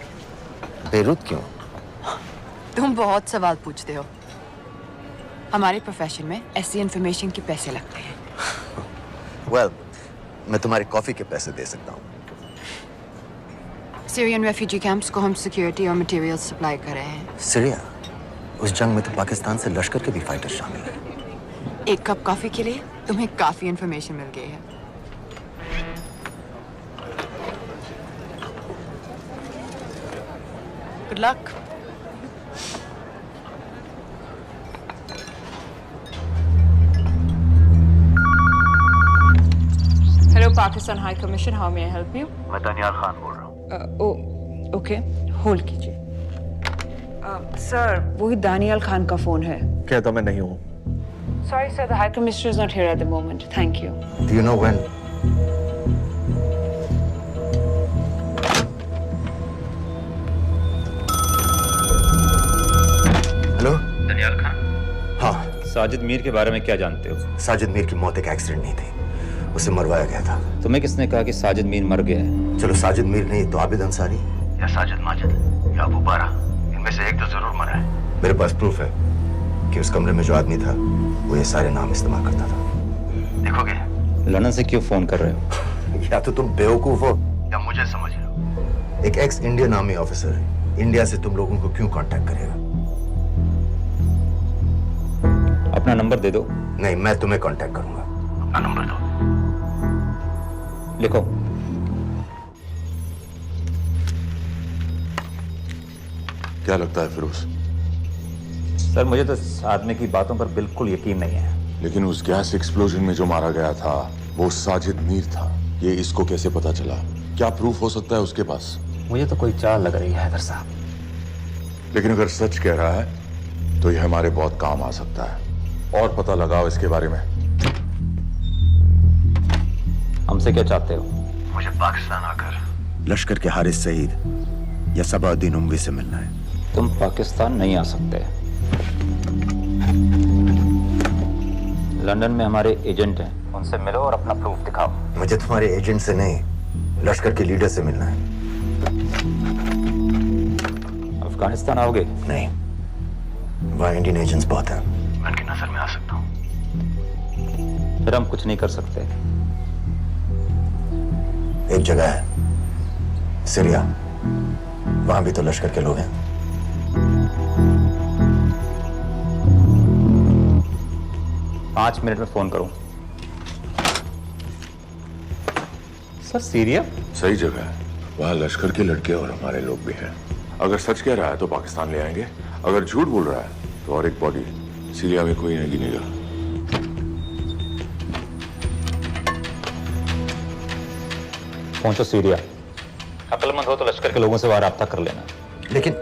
Speaker 9: बेरूत क्यों?
Speaker 10: तुम बहुत सवाल पूछते हो। हमारे प्रोफेशन में ऐसी इंफॉर्मेशन के पैसे लगते हैं।
Speaker 9: Well, मैं तुम्हारी कॉफी के पैसे दे सकता हूँ।
Speaker 10: सीरियन रेफ्यूजी कैंप्स को हम सिक्योरिटी और मटेरियल सप्लाई कर रहे हैं।
Speaker 9: सीरिया? उस जंग में तो पाकिस्तान से लश्कर के भी फाइटर शामिल हैं।
Speaker 10: एक कप कॉफी के लिए तुम्हें काफी इंफॉर्मेशन मिल गई है। Good luck.
Speaker 17: Hello, Pakistan High Commission. How may I help you?
Speaker 14: मैं दनियाल खान बोल रहा हूँ।
Speaker 17: ओके, होल्ड कीजिए। सर, वही दानियाल खान का फोन है।
Speaker 18: कहता मैं नहीं हूँ।
Speaker 17: Sorry, sir. The High Commissioner is not here at the moment. Thank you.
Speaker 9: Do you know when? Hello?
Speaker 14: Daniyal Khan?
Speaker 9: हाँ।
Speaker 19: साजिद मीर के बारे में क्या जानते हो?
Speaker 9: साजिद मीर की मौत एक एक्सीडेंट नहीं थी, उसे मरवाया गया था।
Speaker 19: तुम्हें किसने कहा कि साजिद मीर मर गया है?
Speaker 9: चलो साजिद मीर नहीं तो आबिद अंसारी
Speaker 14: या साजिद माजिद या अबू बारा, इनमें से एक तो जरूर मरा है।
Speaker 9: मेरे पास प्रूफ है कि उस कमरे में जो आदमी था वो ये सारे नाम इस्तेमाल करता था।
Speaker 14: देखोगे?
Speaker 19: लंदन से क्यों फोन कर रहे हो?
Speaker 9: या तो तुम बेवकूफ हो
Speaker 14: या मुझे समझ लो।
Speaker 9: एक एक्स इंडियन आर्मी ऑफिसर है, इंडिया से तुम लोगों को क्यों कांटेक्ट करेगा?
Speaker 19: अपना नंबर दे दो।
Speaker 9: नहीं, मैं तुम्हें कांटेक्ट करूंगा।
Speaker 14: अपना नंबर दो।
Speaker 19: लिखो।
Speaker 3: क्या लगता है फिरोज?
Speaker 19: सर मुझे तो इस आदमी की बातों पर बिल्कुल यकीन नहीं है।
Speaker 3: लेकिन उस गैस एक्सप्लोजन में जो मारा गया था वो साजिद मीर था। ये इसको कैसे पता चला? क्या प्रूफ हो सकता है उसके पास?
Speaker 19: मुझे तो कोई चाल लग रही है हैदर साहब।
Speaker 3: लेकिन अगर सच कह रहा है तो ये हमारे बहुत काम आ सकता है। और पता लगाओ इसके बारे में।
Speaker 19: हमसे क्या चाहते हो?
Speaker 14: मुझे पाकिस्तान आकर
Speaker 9: लश्कर के हारिस सईद या सबाउद्दीन उमवी से मिलना है।
Speaker 19: तुम पाकिस्तान नहीं आ सकते। लंदन में हमारे एजेंट हैं, उनसे मिलो और अपना प्रूफ दिखाओ।
Speaker 9: मुझे तुम्हारे एजेंट से नहीं, लश्कर के लीडर से मिलना है।
Speaker 19: अफगानिस्तान आओगे?
Speaker 9: नहीं, वहाँ इंडियन एजेंट्स बहुत हैं।
Speaker 14: मैं उनकी नजर में आ सकता हूँ।
Speaker 19: फिर हम कुछ नहीं कर सकते।
Speaker 9: एक जगह है सीरिया, वहां भी तो लश्कर के लोग हैं।
Speaker 19: पाँच मिनट में फोन करूं। Sir Syria?
Speaker 3: सही जगह है, वहाँ लश्कर के लड़के और हमारे लोग भी हैं। अगर सच कह रहा है तो पाकिस्तान ले आएंगे, अगर झूठ बोल रहा है तो और एक बॉडी सीरिया में कोई नहीं गिनेगा।
Speaker 19: पहुंचो सीरिया। अक्लमंद हो तो लश्कर के लोगों से वहां राब्ता कर लेना।
Speaker 9: लेकिन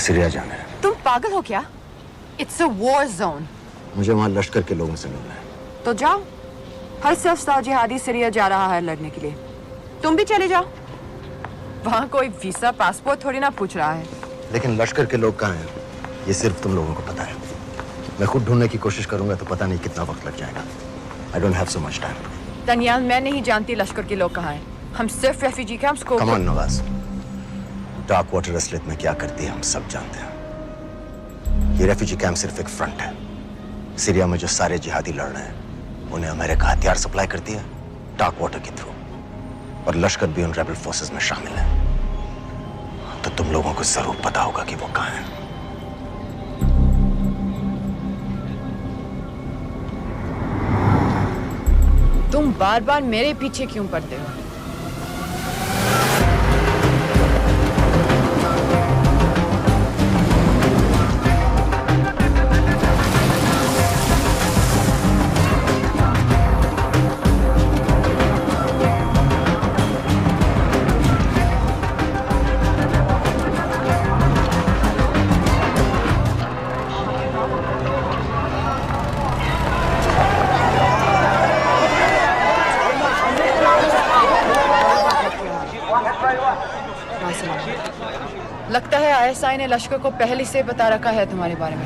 Speaker 9: सीरिया जाना है।
Speaker 10: तुम पागल हो क्या? It's a war zone.
Speaker 9: मुझे वहां लश्कर के लोगों से मिलना है।
Speaker 10: तो जाओ। हर सस्ता जिहादी सीरिया जा रहा है लड़ने के लिए। तुम भी चले जाओ। वहां कोई वीसा पासपोर्ट थोड़ी ना पूछ रहा है।
Speaker 9: लेकिन लश्कर के लोग कहाँ हैं? ये सिर्फ तुम लोगों को पता है। मैं खुद ढूंढने की कोशिश करूंगा तो पता नहीं कितना वक्त लग जाएगा। I don't have so much time.
Speaker 10: Daniyal, मैं नहीं जानती लश्कर के लोग कहाँ हैं। हम सिर्फ रेफ्यूजी कैंप्स को।
Speaker 9: Come on, Nawaz. Dark water असलियत में क्या करती है हम सब जानते हैं। ये रेफ्यूजी कैंप सिर्फ एक फ्रंट है। सीरिया में जो सारे जिहादी लड़ रहे हैं उन्हें अमेरिका हथियार सप्लाई करती है डार्क वाटर के थ्रू, और लश्कर भी उन रेबल फोर्सेस में शामिल है। तो तुम लोगों को जरूर पता होगा कि वो कहाँ है।
Speaker 10: तुम बार बार मेरे पीछे क्यों पड़ते हो? लगता है आईएसआई ने लश्कर को पहले से बता रखा है तुम्हारे बारे में।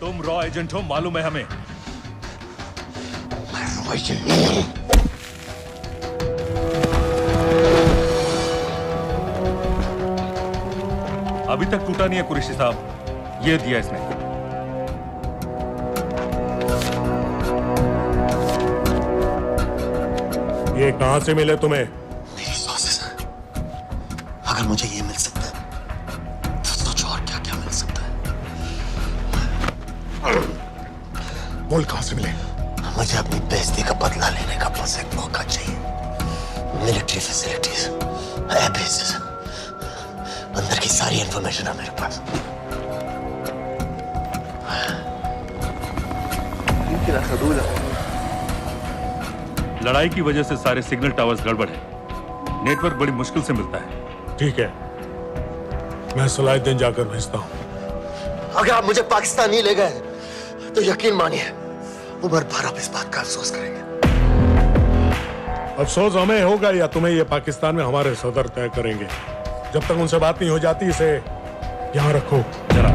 Speaker 13: तुम रॉ एजेंट हो, मालूम है हमें।
Speaker 9: मैं रॉ एजेंट नहीं हूं।
Speaker 13: अभी तक टूटा नहीं है कुरैशी साहब। ये दिया इसने।
Speaker 15: ये कहां से मिले तुम्हें?
Speaker 9: मेरी सॉसेस। अगर मुझे ये मिल सकता है तो सोचो और क्या क्या मिल सकता है।
Speaker 15: बोल कहां से मिले?
Speaker 9: मुझे अपनी बेइज्जती का बदला लेने का बस एक मौका चाहिए। मिलिट्री फैसिलिटीज, एयर बेसेस, अंदर की सारी इंफॉर्मेशन है मेरे पास।
Speaker 13: लड़ाई की वजह से सारे सिग्नल टावर्स गड़बड़ है। नेटवर्क बड़ी मुश्किल से मिलता है।
Speaker 15: ठीक है, मैं सलाहुद्दीन जाकर भेजता हूं।
Speaker 9: अगर आप मुझे पाकिस्तान नहीं ले गए तो यकीन मानिए उमर भर आप इस बात का अफसोस करेंगे।
Speaker 15: अफसोस हमें होगा या तुम्हें ये पाकिस्तान में हमारे सदर तय करेंगे। जब तक उनसे बात नहीं हो जाती इसे यहां रखो जरा।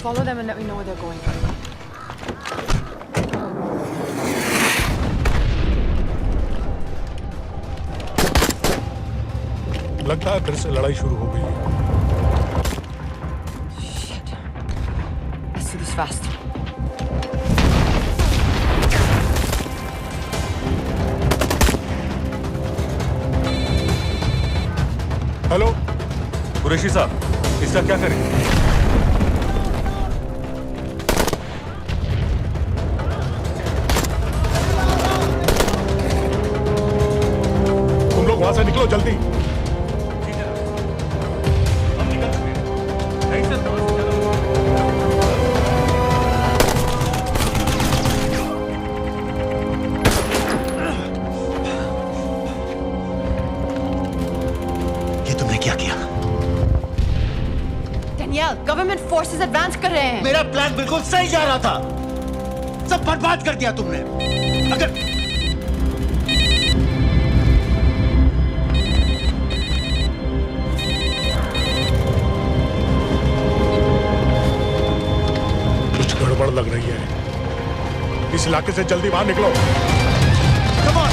Speaker 10: Follow them and let me know where they're going.
Speaker 15: लगता है फिर से लड़ाई शुरू हो गई है।
Speaker 10: Shit. Let's do this fast.
Speaker 13: Hello Qureshi साहब, इसका क्या करें?
Speaker 15: वहां से निकलो जल्दी।
Speaker 12: हैं।
Speaker 7: मेरा प्लान बिल्कुल सही जा रहा था, सब बर्बाद कर दिया तुमने। अगर
Speaker 15: कुछ गड़बड़ लग रही है, इस इलाके से जल्दी बाहर निकलो।
Speaker 7: Come on,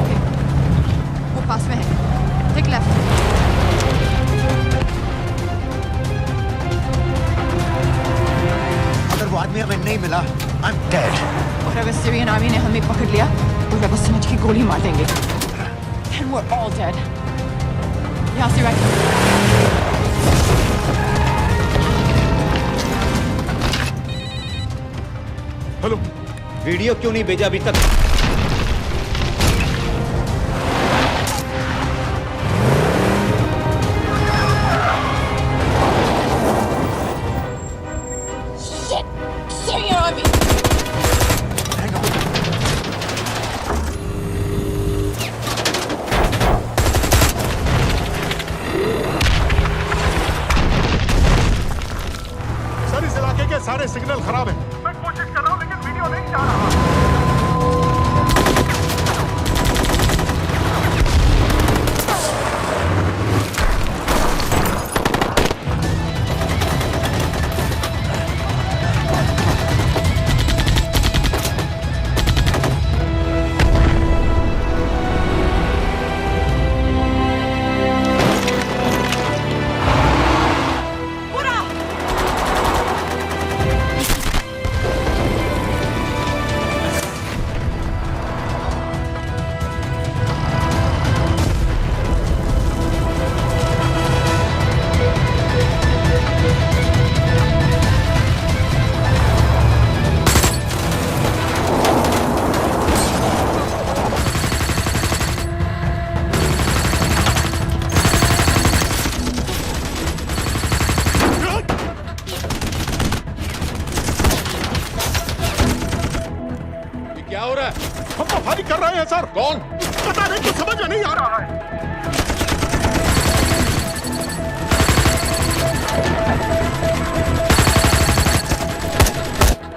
Speaker 10: ओके, वो पास में है। Take left.
Speaker 7: अगर वो आदमी हमें नहीं मिला, I'm dead.
Speaker 10: और अगर सीरियन आर्मी ने हमें पकड़ लिया तो वे बस समझ के गोली मार देंगे। Then we're all dead. यहाँ से राइट।
Speaker 15: हेलो,
Speaker 6: वीडियो क्यों नहीं भेजा अभी तक?
Speaker 10: Syrian army.
Speaker 15: सर इस इलाके के सारे सिग्नल खराब हैं। मैं कोशिश कर रहा हूं लेकिन वीडियो नहीं जा रहा। क्या हो रहा है? हम तो फायरिंग कर रहे हैं सर। कौन? पता नहीं, कुछ समझ में नहीं आ रहा है।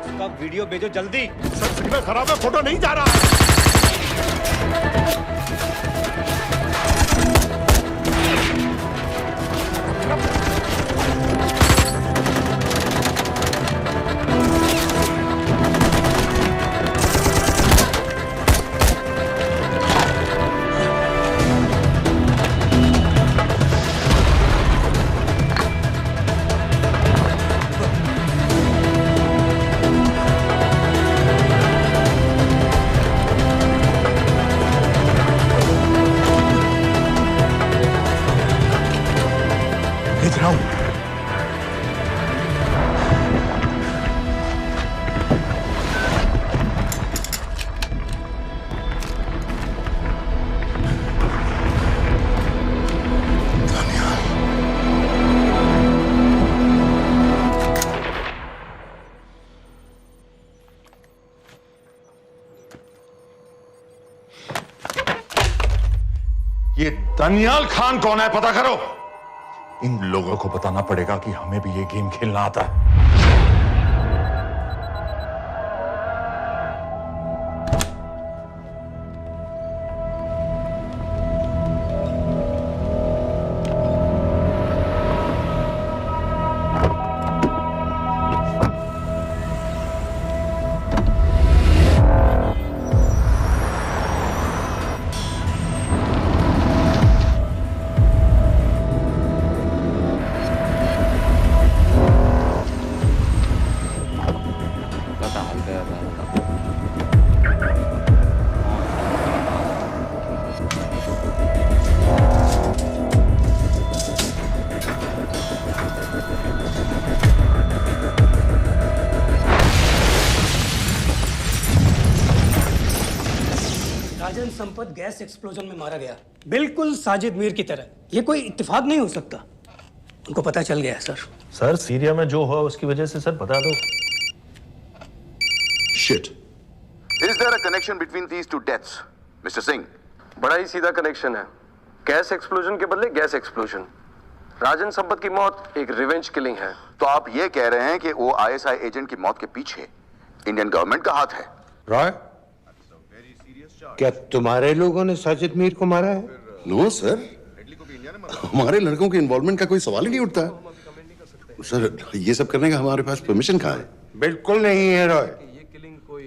Speaker 6: उसका वीडियो भेजो जल्दी।
Speaker 15: सर सिग्नल खराब है, फोटो नहीं जा रहा है। भेज रहा हूं।
Speaker 3: ये दानियाल खान कौन है, पता करो। इन लोगों को बताना पड़ेगा कि हमें भी ये गेम खेलना आता है।
Speaker 5: राजन संपत गैस एक्सप्लोजन में मारा गया, बिल्कुल साजिद मीर की तरह। ये कोई इत्तेफाक नहीं हो सकता। उनको पता चल गया है सर।
Speaker 4: सर सीरिया में जो हुआ उसकी वजह से सर बता दो।
Speaker 3: Shit.
Speaker 20: Is there a connection between these two deaths, Mr. Singh? बड़ा ही सीधा कनेक्शन है। गैस एक्सप्लोजन के बदले गैस एक्सप्लोजन। राजन संपत की मौत एक रिवेंज किलिंग है।
Speaker 3: तो आप ये कह रहे हैं कि वो आईएसआई एजेंट की मौत के पीछे इंडियन गवर्नमेंट का हाथ है?
Speaker 7: रॉय, क्या तुम्हारे लोगों ने साजिद मीर को मारा है?
Speaker 3: नो सर, हमारे लड़कों के इन्वॉल्वमेंट का कोई सवाल ही नहीं उठता। सर ये सब करने का हमारे पास परमिशन कहाँ है?
Speaker 7: बिल्कुल नहीं है रॉय,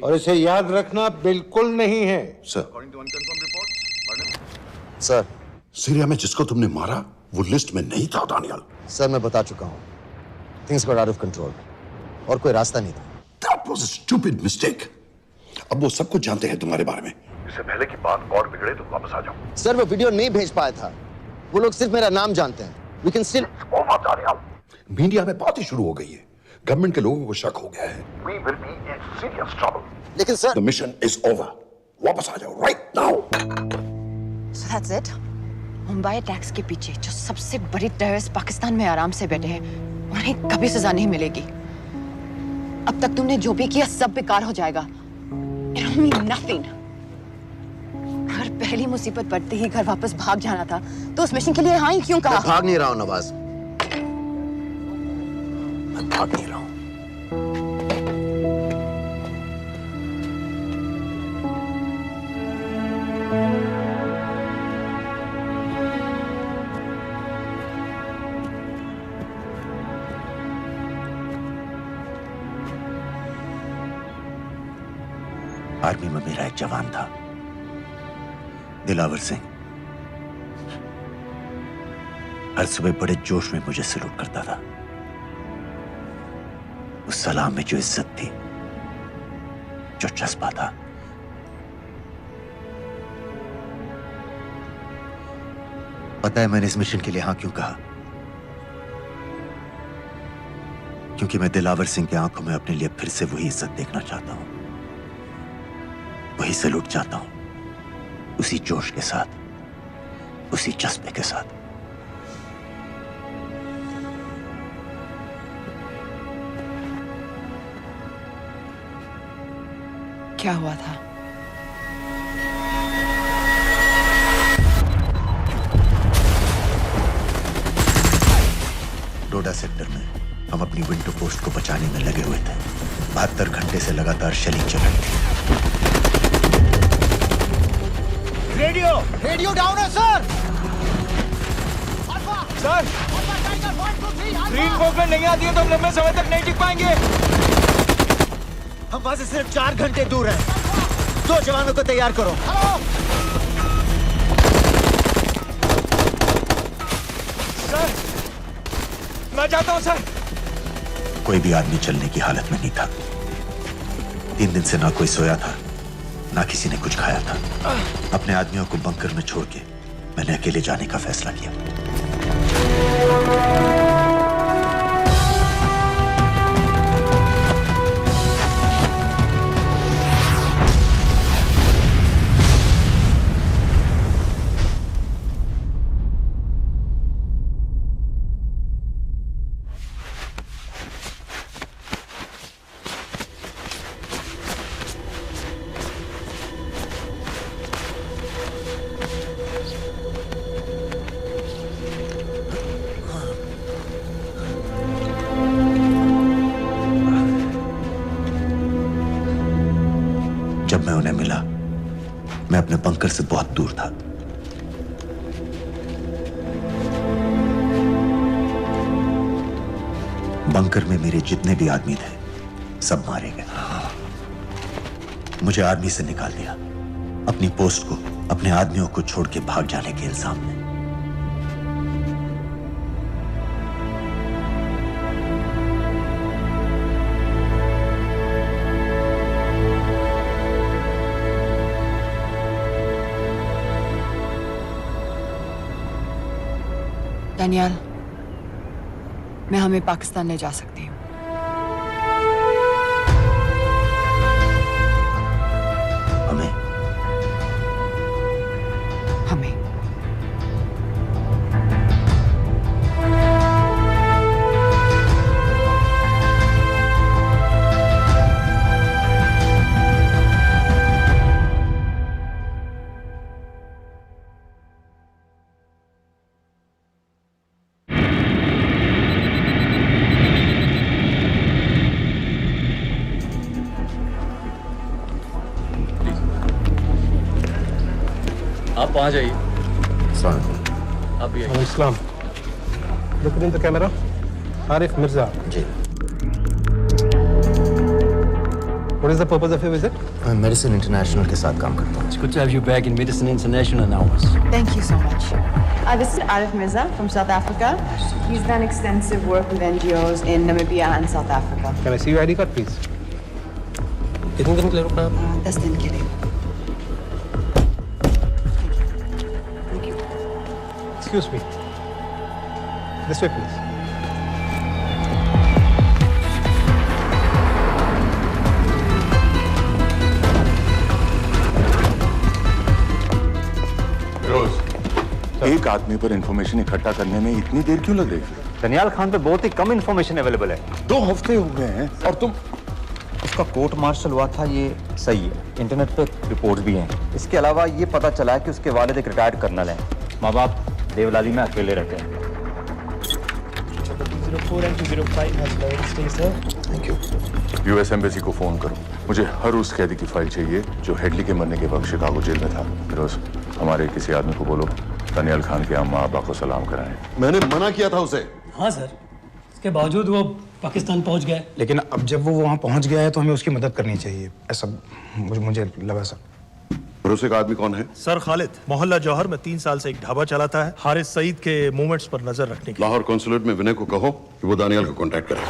Speaker 7: और इसे याद रखना बिल्कुल नहीं है।
Speaker 9: सर
Speaker 3: सीरिया में जिसको तुमने मारा वो लिस्ट में नहीं था दानियाल।
Speaker 9: सर मैं बता चुका हूँ, things got out of control और कोई रास्ता नहीं था।
Speaker 3: That was a stupid mistake. अब वो सब कुछ जानते हैं तुम्हारे बारे में। इससे पहले की बात और बिगड़े तो वापस आ जाओ।
Speaker 9: सर वो वीडियो नहीं भेज पाया था, वो लोग सिर्फ मेरा नाम जानते हैं। We can still...
Speaker 3: मीडिया में बात ही शुरू हो गई है, गवर्नमेंट के लोगों को शक हो गया है। We will be in serious trouble.
Speaker 9: लेकिन sir
Speaker 3: The mission is over. वापस आ जाओ right now.
Speaker 10: So that's it? Mumbai attacks के पीछे जो सबसे बड़ी टेररिस्ट पाकिस्तान में आराम से बैठे हैं, उन्हें कभी सजा नहीं मिलेगी। अब तक तुमने जो भी किया सब बेकार हो जाएगा। It'll mean nothing. अगर पहली मुसीबत पड़ते ही घर वापस भाग जाना था, तो उस मिशन के लिए हाँ ही क्यों कहा?
Speaker 9: मैं भाग नहीं रहा हूँ नवाज, मैं भाग नहीं रहा हूँ। आर्मी में मेरा एक जवान था, दिलावर सिंह। हर सुबह बड़े जोश में मुझे सलूट करता था। उस सलाम में जो इज्जत थी, जो जज्बा था, पता है मैंने इस मिशन के लिए हाँ क्यों कहा? क्योंकि मैं दिलावर सिंह की आंखों में अपने लिए फिर से वही इज्जत देखना चाहता हूं, वही सलूट चाहता हूं, उसी जोश के साथ, उसी जज्बे के साथ।
Speaker 10: क्या हुआ था?
Speaker 9: डोडा सेक्टर में हम अपनी विंडो पोस्ट को बचाने में लगे हुए थे। 72 घंटे से लगातार शेलिंग चल रही थी।
Speaker 8: रेडियो डाउन है सर। सर ग्रीन फोकलेट नहीं आती है तो हम लंबे समय तक नहीं टिक पाएंगे। हम वहां से सिर्फ 4 घंटे दूर हैं। 2 जवानों को तैयार करो। सर मैं जाता हूं सर।
Speaker 9: कोई भी आदमी चलने की हालत में नहीं था। 3 दिन से ना कोई सोया था, ना किसी ने कुछ खाया था। अपने आदमियों को बंकर में छोड़ के मैंने अकेले जाने का फैसला किया। जब मैं उन्हें मिला, मैं अपने बंकर से बहुत दूर था। बंकर में मेरे जितने भी आदमी थे, सब मारे गए। मुझे आर्मी से निकाल दिया, अपनी पोस्ट को, अपने आदमियों को छोड़ के भाग जाने के इल्जाम में।
Speaker 10: दानियाल, मैं हमें पाकिस्तान ले जा सकती हूँ।
Speaker 9: हमें?
Speaker 10: हमें।
Speaker 2: आप वहाँ जाइए। आप भी आइए।
Speaker 21: Islam. Look in the camera. Arif Mirza.
Speaker 9: जी।
Speaker 21: What is the purpose of your visit?
Speaker 9: मैं मेडिसिन इंटरनेशनल के साथ काम करता हूँ।
Speaker 2: It's good to have you back in Medicine International now.
Speaker 10: Thank you so much. This is Arif Mirza from South Africa. He's done extensive work with NGOs in Namibia and South Africa.
Speaker 21: Can I see your ID card, please? कितने दिन के लिए रुकना है?
Speaker 10: 10 दिन के लिए।
Speaker 21: Excuse me. This way, please.
Speaker 22: एक आदमी पर इंफॉर्मेशन इकट्ठा करने में इतनी देर क्यों लग रही है?
Speaker 19: दनियाल खान पे बहुत ही कम इंफॉर्मेशन अवेलेबल है।
Speaker 22: 2 हफ्ते हो गए हैं और तुम।
Speaker 19: उसका कोर्ट मार्शल हुआ था, ये सही है। इंटरनेट पे रिपोर्ट्स भी हैं। इसके अलावा ये पता चला है कि उसके वालिद एक रिटायर्ड कर्नल हैं। माँ बाप देवलाली में अकेले रहते हैं।
Speaker 2: 204 and 205 has lowered stay, sir.
Speaker 22: Thank you. US embassy को फोन करो। मुझे हर उस कैदी की फाइल चाहिए जो हेडली के मरने के वक्त शिकागो जेल में था। फिरोज, हमारे किसी आदमी को बोलो दनियाल खान के अम्मा अब्बा को सलाम कराएं।
Speaker 3: मैंने मना किया था उसे।
Speaker 5: हाँ सर, इसके बावजूद वो पाकिस्तान पहुंच गया।
Speaker 6: लेकिन अब जब वो वहाँ पहुँच गया है तो हमें उसकी मदद करनी चाहिए, ऐसा मुझे लगा सर।
Speaker 3: भरोसे का आदमी कौन है?
Speaker 4: सर खालिद, मोहल्ला जौहर में 3 साल से एक ढाबा चलाता है। हारिस सईद के मूवमेंट्स पर नजर रखने के।
Speaker 3: लाहौर कॉन्सुलेट में विनय को कहो कि वो दानियाल को कांटेक्ट करे।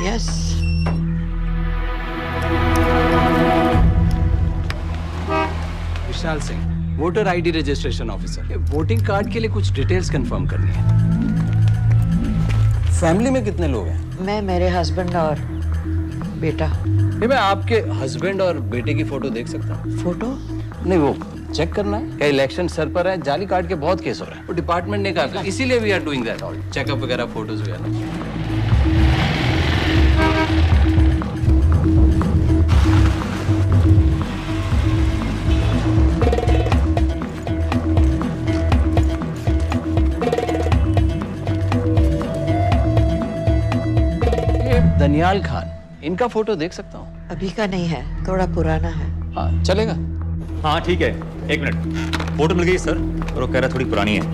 Speaker 10: Yes.
Speaker 2: Vishal Singh, voter ID registration officer. Voting card के लिए कुछ डिटेल्स कंफर्म करनी है। फैमिली में कितने लोग हैं?
Speaker 10: मैं, मेरे हस्बैंड और बेटा।
Speaker 2: नहीं, मैं आपके हस्बैंड और बेटे की फोटो देख सकता हूँ?
Speaker 10: फोटो?
Speaker 2: नहीं, वो चेक करना है। क्या इलेक्शन सर पर है? जाली कार्ड के बहुत केस हो रहे हैं। वो डिपार्टमेंट ने कहा, इसीलिए we are doing that all, checkup वगैरह, फोटोज वगैरह। दनियाल खान, इनका फोटो देख सकता हूँ?
Speaker 10: अभी का नहीं है, थोड़ा पुराना है।
Speaker 2: हाँ, चलेगा?
Speaker 19: हाँ ठीक है, 1 मिनट। फोटो मिल गई सर, और वो कह रहा थोड़ी पुरानी है।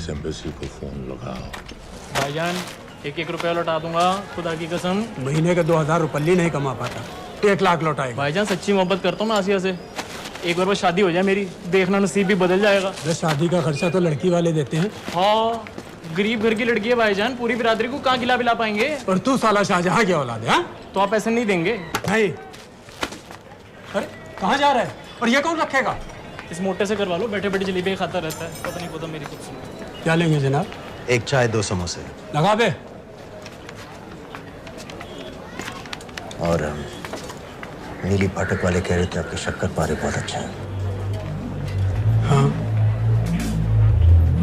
Speaker 22: एम्बेसी को फोन लगाओ।
Speaker 2: भाईजान, 1-1 रुपया लौटा दूंगा, खुदा की कसम।
Speaker 21: महीने के 2000 रुपये नहीं कमा पाता, 1 लाख लौटाएगा।
Speaker 2: भाईजान सच्ची मोहब्बत करता हूँ मैं आसिया से। एक बार बस शादी हो जाए मेरी, देखना नसीब भी बदल जाएगा।
Speaker 21: शादी का खर्चा तो लड़की वाले देते हैं।
Speaker 2: हाँ, गरीब घर की लड़की है भाईजान, पूरी बिरादरी को कहाँ खिला पिला पाएंगे।
Speaker 21: और तू साला शाहजहां की औलाद है?
Speaker 2: तो आप ऐसे नहीं देंगे?
Speaker 21: नहीं। अरे कहाँ जा रहा है? और ये कौन रखेगा?
Speaker 2: इस मोटे से करवा लो, बैठे बैठे जलेबी खाता रहता है। पता नहीं पता मेरी कुछ सुनो।
Speaker 21: क्या लेंगे जनाब?
Speaker 9: 1 चाय 2 समोसे।
Speaker 21: लगा बे।
Speaker 9: और नीली फाटक वाले कह रहे थे आपके शक्कर पारे बहुत अच्छा है।
Speaker 21: हाँ,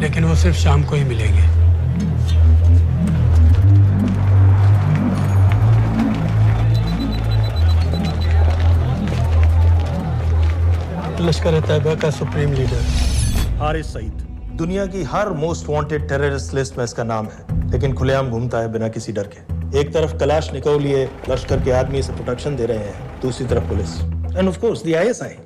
Speaker 21: लेकिन वो सिर्फ शाम को ही मिलेंगे।
Speaker 4: लश्कर तैयबा का सुप्रीम लीडर हारिस सईद। दुनिया की हर मोस्ट वांटेड टेररिस्ट लिस्ट में इसका नाम है, लेकिन खुलेआम घूमता है बिना किसी डर के। एक तरफ कलाशनिकोव लिए लश्कर के आदमी इसे प्रोटेक्शन दे रहे हैं, दूसरी तरफ police end of course the ISI.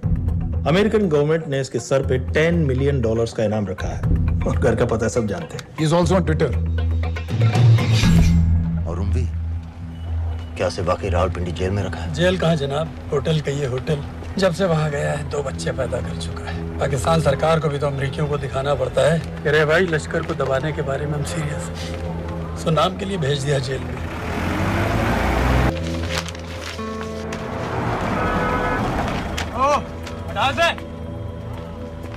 Speaker 4: American government ने इसके सर पे $10 मिलियन का इनाम रखा है, और घर का पता सब जानते हैं।
Speaker 6: He is also on Twitter.
Speaker 9: और उम्वी, क्या उसे वाकई रावलपिंडी जेल में रखा है?
Speaker 21: जेल कहाँ जनाब, होटल का ये होटल। जब से वहाँ गया है 2 बच्चे पैदा कर चुका है। पाकिस्तान सरकार को भी तो अमरीकियों को दिखाना पड़ता है। अरे भाई, लश्कर को दबाने के बारे में हम सीरियस हैं। सो नाम के लिए भेज दिया जेल में।
Speaker 2: हटा दे।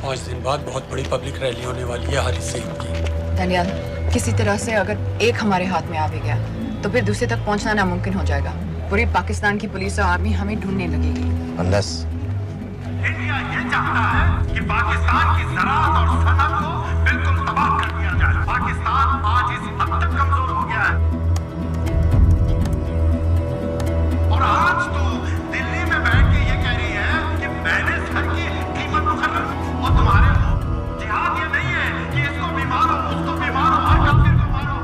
Speaker 21: 5 दिन बाद बहुत बड़ी पब्लिक रैली होने वाली है हारिस सईद की।
Speaker 10: दनियाल, किसी तरह से अगर एक हमारे हाथ में आ भी गया तो फिर दूसरे तक पहुंचना नामुमकिन हो जाएगा। पूरी पाकिस्तान की पुलिस और आर्मी हमें ढूंढने लगेगी।
Speaker 9: Unless
Speaker 8: इंडिया ये चाहता है कि
Speaker 1: कि पाकिस्तान की ज़राअत और सनअत को बिल्कुल तबाह कर दिया जाए। पाकिस्तान आज इस हद तक कमजोर हो गया है और आज तो दिल्ली में बैठ के ये कह रही है कि मैंने सर की कीमत मुकर्रर और तुम्हारे हो। जिहाद ये नहीं है कि इसको भी मारो, उसको भी मारो, हर काफिर को मारो।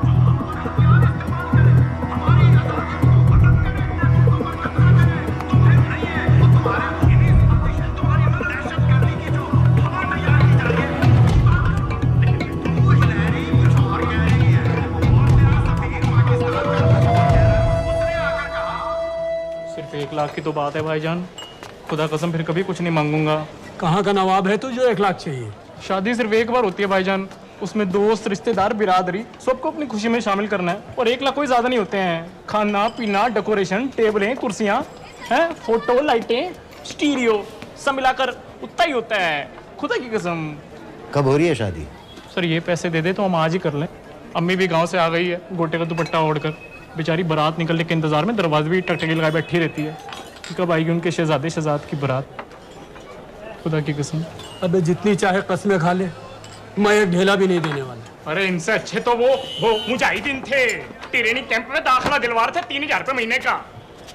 Speaker 21: सिर्फ 1 लाख की तो बात है भाईजान, खुदा कसम फिर कभी कुछ नहीं मांगूंगा। कहाँ का नवाब है तू जो 1 लाख चाहिए? शादी सिर्फ एक बार होती है भाईजान, उसमें दोस्त रिश्तेदार बिरादरी सबको अपनी खुशी में शामिल करना है और 1 लाख कोई ज्यादा नहीं होते हैं। खाना पीना, डेकोरेशन, टेबलें, कुर्सियां हैं, फोटो, लाइटें, स्टीरियो सब मिलाकर उतना ही होता है, खुदा की कसम।
Speaker 9: कब हो रही है शादी?
Speaker 21: सर ये पैसे दे दे तो हम आज ही कर लें। अम्मी भी गांव से आ गई है गोटे का दुपट्टा ओढ़कर, बेचारी बारात निकलने के इंतजार में दरवाजे भी टकटकी लगाए बैठी रहती है कि कब आएगी उनके शहजाद की बारात, खुदा की कसम। अबे जितनी चाहे कस्में खा ले, मैं एक ढेला भी नहीं देने वाला। अरे इनसे अच्छे तो वो मुजाहिदीन थे, ट्रेनिंग कैंप में दाखिला दिलवा रहे थे 3000 रुपए महीने का,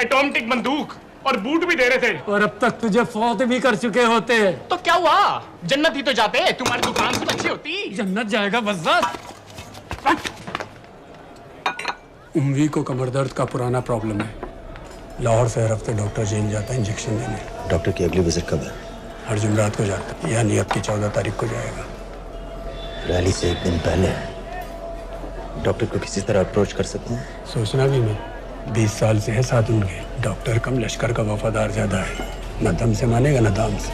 Speaker 21: एटॉमिक बंदूक और बूट भी दे रहे थे। और अब तक तुझे फौत भी कर चुके होते। तो क्या हुआ, जन्नत ही तो जाते, तुम्हारी दुकान से अच्छी होती। जन्नत जाएगा बस। उम्वी को कमर दर्द का पुराना प्रॉब्लम है, लाहौर से हर हफ्ते डॉक्टर जेल जाता है इंजेक्शन देने।
Speaker 9: डॉक्टर की अगली विजिट कब है?
Speaker 21: हर जुमरात को जाता है, यानी अब की 14 तारीख को जाएगा।
Speaker 9: रैली से 1 दिन पहले डॉक्टर को किसी तरह अप्रोच कर सकते हैं?
Speaker 21: सोचना भी नहीं, 20 साल से है साथ उनके। डॉक्टर कम लश्कर का वफादार ज्यादा है, न दम से मानेगा न दाम से।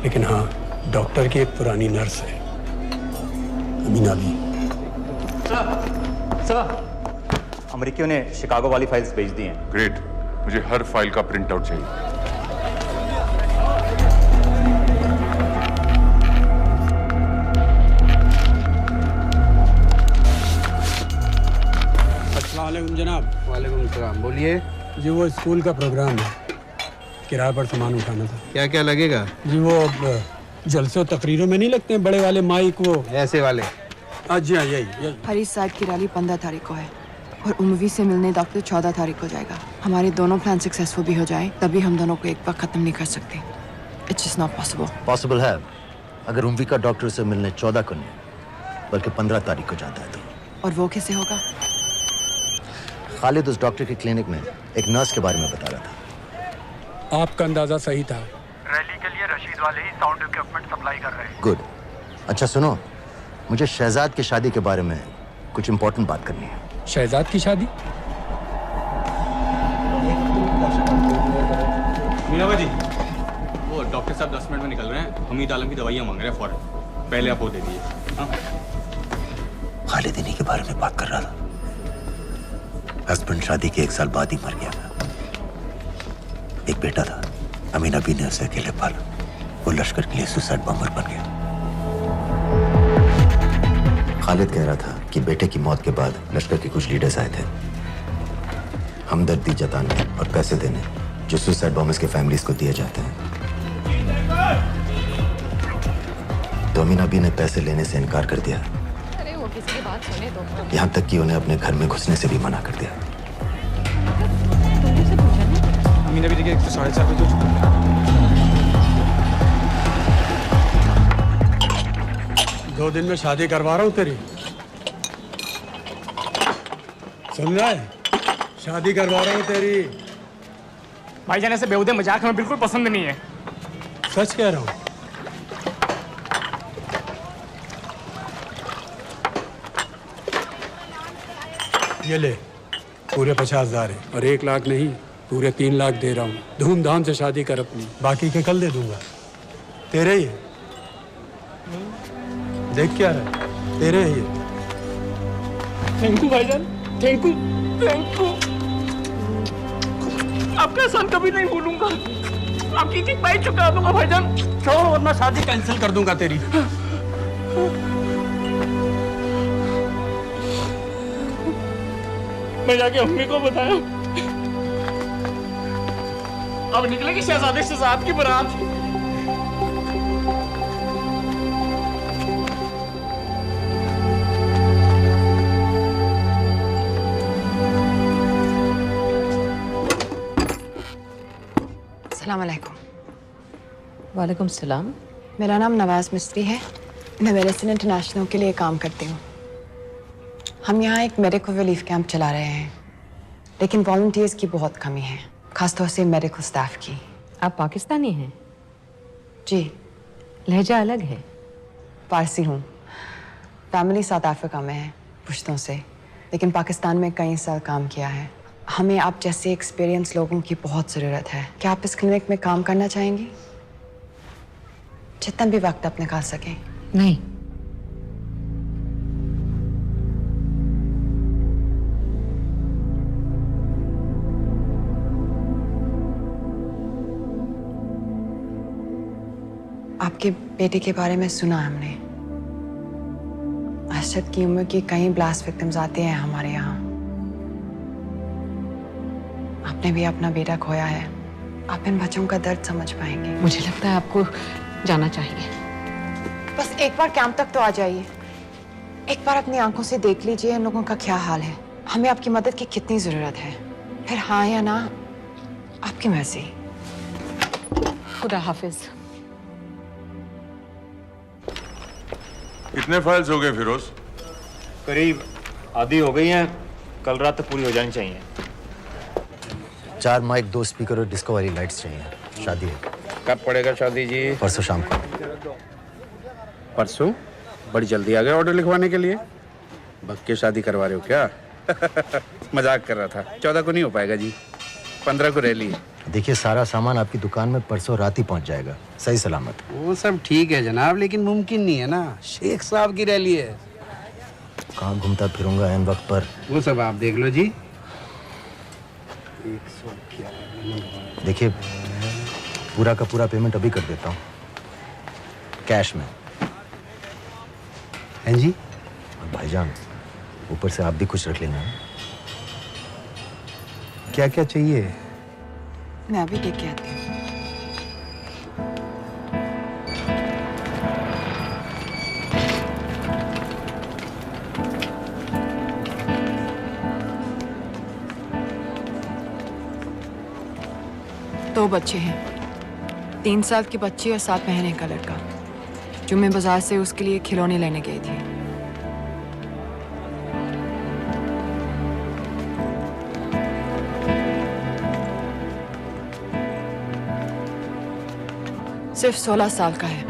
Speaker 21: लेकिन हाँ, डॉक्टर की एक पुरानी नर्स है, अमीना भी।
Speaker 19: सर, अमेरिकियों ने शिकागो वाली फाइल्स भेज दी हैं।
Speaker 22: ग्रेट, मुझे हर फाइल का प्रिंट आउट चाहिए।
Speaker 21: अस्सलाम वालेकुम जनाब।
Speaker 11: वालेकुम सलाम, बोलिए।
Speaker 21: जी वो स्कूल का प्रोग्राम है, किराए पर सामान उठाना था।
Speaker 11: क्या क्या लगेगा?
Speaker 21: जी वो जलसों तकरीरों में नहीं लगते हैं बड़े वाले माइक, वो
Speaker 11: ऐसे वाले?
Speaker 21: जी हाँ, यही।
Speaker 10: हरीश साहब की रैली 15 तारीख को है और उम्वी से मिलने डॉक्टर 14 तारीख को जाएगा। हमारे दोनों प्लान सक्सेसफुल भी हो जाए तभी हम दोनों को एक बार खत्म नहीं कर सकते। It's just not possible.
Speaker 9: Possible है अगर उम्वी का डॉक्टर से मिलने 14 को नहीं बल्कि 15 तारीख को जाता है तो।
Speaker 10: और वो कैसे होगा?
Speaker 9: खालिद उस डॉक्टर के क्लिनिक में एक नर्स के बारे में बता रहा था।
Speaker 21: आपका अंदाजा सही था।
Speaker 1: रैली के लिए रशीद वाले ही साउंड इक्विपमेंट सप्लाई कर रहे हैं।
Speaker 9: गुड। अच्छा सुनो, मुझे शहजाद की शादी के बारे में कुछ इंपॉर्टेंट बात करनी है।
Speaker 21: शहजाद की शादी?
Speaker 16: मीना जी, वो डॉक्टर साहब 10 मिनट में निकल रहे हैं, हमीद आलम की दवाइयाँ मांग रहे हैं फौरन, पहले आप वो दे दीजिए।
Speaker 9: खालिद इन्हीं के बारे में बात कर रहा था। हस्बैंड शादी के 1 साल बाद ही मर गया था। एक बेटा था, अमीना बी ने उसे अकेले पाला। वो लश्कर के लिए सुसाइड बॉम्बर बन गया। खालिद कह रहा था कि बेटे की मौत के बाद लश्कर के कुछ लीडर्स आए थे हमदर्दी जताने और पैसे देने, जो सुसाइड बॉम्बर्स के फैमिलीज को दिए जाते हैं। तो अमीना बी ने पैसे लेने से इनकार कर दिया।
Speaker 10: अरे वो किसी की बात सुने तो।
Speaker 9: यहाँ तक कि उन्हें अपने घर में घुसने से भी मना कर दिया।
Speaker 16: अमीना भी देखिए 4:30 बजे हो चुका है।
Speaker 21: 2 दिन में शादी करवा रहा हूँ तेरी, सुन रहा है? शादी करवा रहा हूँ तेरी। भाईजान ऐसे बेहुदे मजाक हमें बिल्कुल पसंद नहीं है। सच कह रहा हूँ। ये ले, पूरे 50,000 है और 1 लाख नहीं, पूरे 3 लाख दे रहा हूँ। धूमधाम से शादी कर अपनी, बाकी के कल दे दूंगा। तेरे ही है, देख क्या है, तेरे ही है। थैंक यू भाईजान, थैंक यू, थैंक यू। आपका एहसान कभी नहीं भूलूंगा। आपकी चीज पाई चुका दूंगा भाईजान। छोड़, वरना शादी कैंसिल कर दूंगा तेरी। मैं जाके अम्मी को बताया, अब निकलेगी शहजादे शहजाद की बारात।
Speaker 10: अस्सलाम वालेकुम।
Speaker 14: वालेकुम सलाम।
Speaker 10: मेरा नाम नवाज मिस्त्री है। मैं मेडिसिन इंटरनेशनल के लिए काम करती हूँ। हम यहाँ एक मेडिकल रिलीफ कैंप चला रहे हैं, लेकिन वॉलंटियर्स की बहुत कमी है, खासतौर से मेडिकल स्टाफ की।
Speaker 14: आप पाकिस्तानी हैं?
Speaker 10: जी।
Speaker 14: लहजा अलग है।
Speaker 10: पारसी हूँ। फैमिली साउथ अफ्रीका में है पुश्तों से, लेकिन पाकिस्तान में कई साल काम किया है। हमें आप जैसे एक्सपीरियंस लोगों की बहुत ज़रूरत है। क्या आप इस क्लिनिक में काम करना चाहेंगी? जितना भी वक्त आप निकाल सकें।
Speaker 14: नहीं।
Speaker 10: आपके बेटे के बारे में सुना हमने। अरशद की उम्र के कई ब्लास्ट विक्टिम्स आते हैं हमारे यहाँ। आपने भी अपना बेटा खोया है। आप इन बच्चों का दर्द समझ पाएंगे।
Speaker 14: मुझे लगता है आपको जाना चाहिए।
Speaker 10: बस एक बार कैंप तक तो आ जाइए। एक बार अपनी आंखों से देख लीजिए इन लोगों का क्या हाल है। हमें आपकी मदद की कितनी जरूरत है। फिर हाँ या ना आपकी मर्जी।
Speaker 14: खुदा हाफिज।
Speaker 22: कितने फाइल्स हो गए फिरोज?
Speaker 19: करीब आधी हो गई हैं। कल रात तक पूरी हो जानी चाहिए।
Speaker 9: 4 माइक, 2 स्पीकर और डिस्को वाली लाइट्स चाहिए। शादी है।
Speaker 11: कब पड़ेगा शादी जी?
Speaker 9: परसों शाम को।
Speaker 11: परसों? बड़ी जल्दी आ गए ऑर्डर लिखवाने के लिए। भग के शादी करवा रहे हो क्या? मजाक कर रहा था। 14 को नहीं हो पाएगा जी, 15 को रैली है।
Speaker 9: देखिए, सारा सामान आपकी दुकान में परसों रात ही पहुंच जाएगा, सही सलामत।
Speaker 11: वो सब ठीक है जनाब, लेकिन मुमकिन नहीं है ना। शेख साहब की रैली है।
Speaker 9: कहाँ घूमता फिरूंगा इन वक्त पर?
Speaker 11: वो सब आप देख लो जी।
Speaker 9: देखिए, पूरा का पूरा पेमेंट अभी कर देता हूँ, कैश में।
Speaker 11: हैं जी?
Speaker 9: और भाईजान, ऊपर से आप भी कुछ रख लेना।
Speaker 11: क्या क्या चाहिए?
Speaker 10: मैं अभी देख के आती हूँ। दो बच्चे हैं, 3 साल की बच्ची और 7 महीने का लड़का, जो मैं बाजार से उसके लिए खिलौने लेने गई थी। सिर्फ 16 साल का है।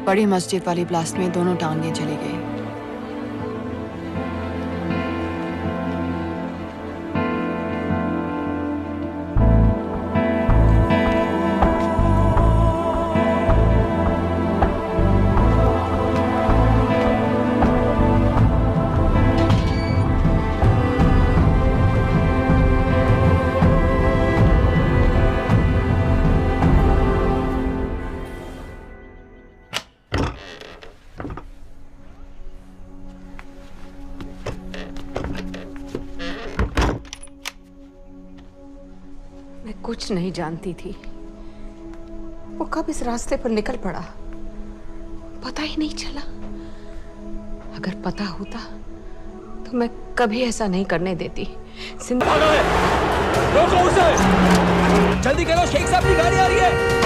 Speaker 10: बड़ी मस्जिद वाली ब्लास्ट में दोनों टांगें चली गई।
Speaker 14: कुछ नहीं जानती थी वो कब इस रास्ते पर निकल पड़ा, पता ही नहीं चला। अगर पता होता तो मैं कभी ऐसा नहीं करने देती।
Speaker 17: रोको उसे! जल्दी करो, शेख साहब की गाड़ी आ रही है।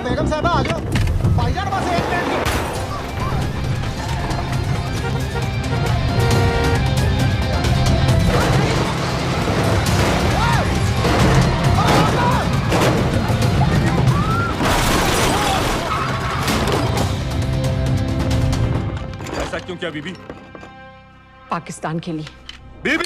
Speaker 8: बेगम साहबा आ जाओ भाईजान, बस 1 मिनट की।
Speaker 16: ऐसा क्यों किया बीबी?
Speaker 14: पाकिस्तान के लिए।
Speaker 16: बीबी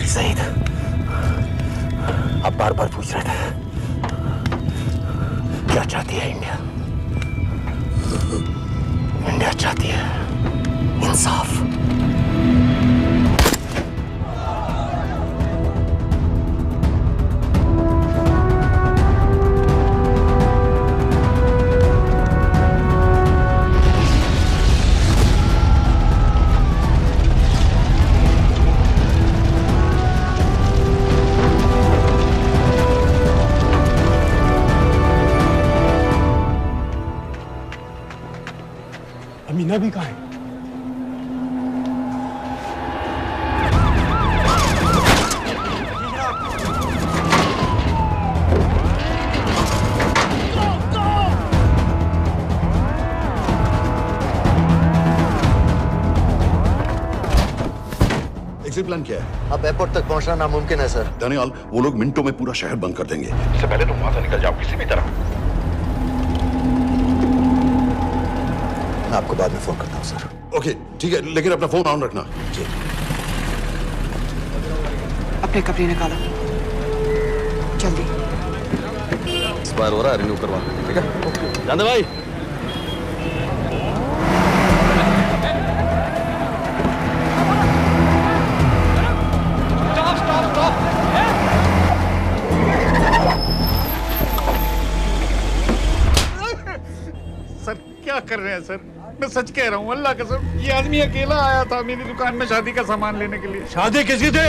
Speaker 9: सईद, आप बार बार पूछ रहे थे क्या चाहती है इंडिया? इंडिया चाहती है इंसाफ।
Speaker 6: अमीना भी कहाँ है?
Speaker 3: एग्जिट प्लान क्या है?
Speaker 9: अब एयरपोर्ट तक पहुंचना नामुमकिन है सर।
Speaker 3: दानियाल, वो लोग मिनटों में पूरा शहर बंद कर देंगे। इससे पहले तुम वहां से निकल जाओ किसी भी तरह।
Speaker 9: मैं आपको बाद में फोन करता हूँ सर।
Speaker 3: ओके ठीक है, लेकिन अपना फोन ऑन रखना। जी।
Speaker 10: अपने कपड़े निकालो जल्दी।
Speaker 12: एक्सपायर हो रहा है, रिन्यू करवा। ठीक है जान दे भाई।
Speaker 11: सर क्या कर रहे हैं सर? मैं सच कह रहा हूँ, अल्लाह कसम, ये आदमी अकेला आया था मेरी दुकान में शादी का सामान लेने के लिए।
Speaker 15: शादी किसकी थी?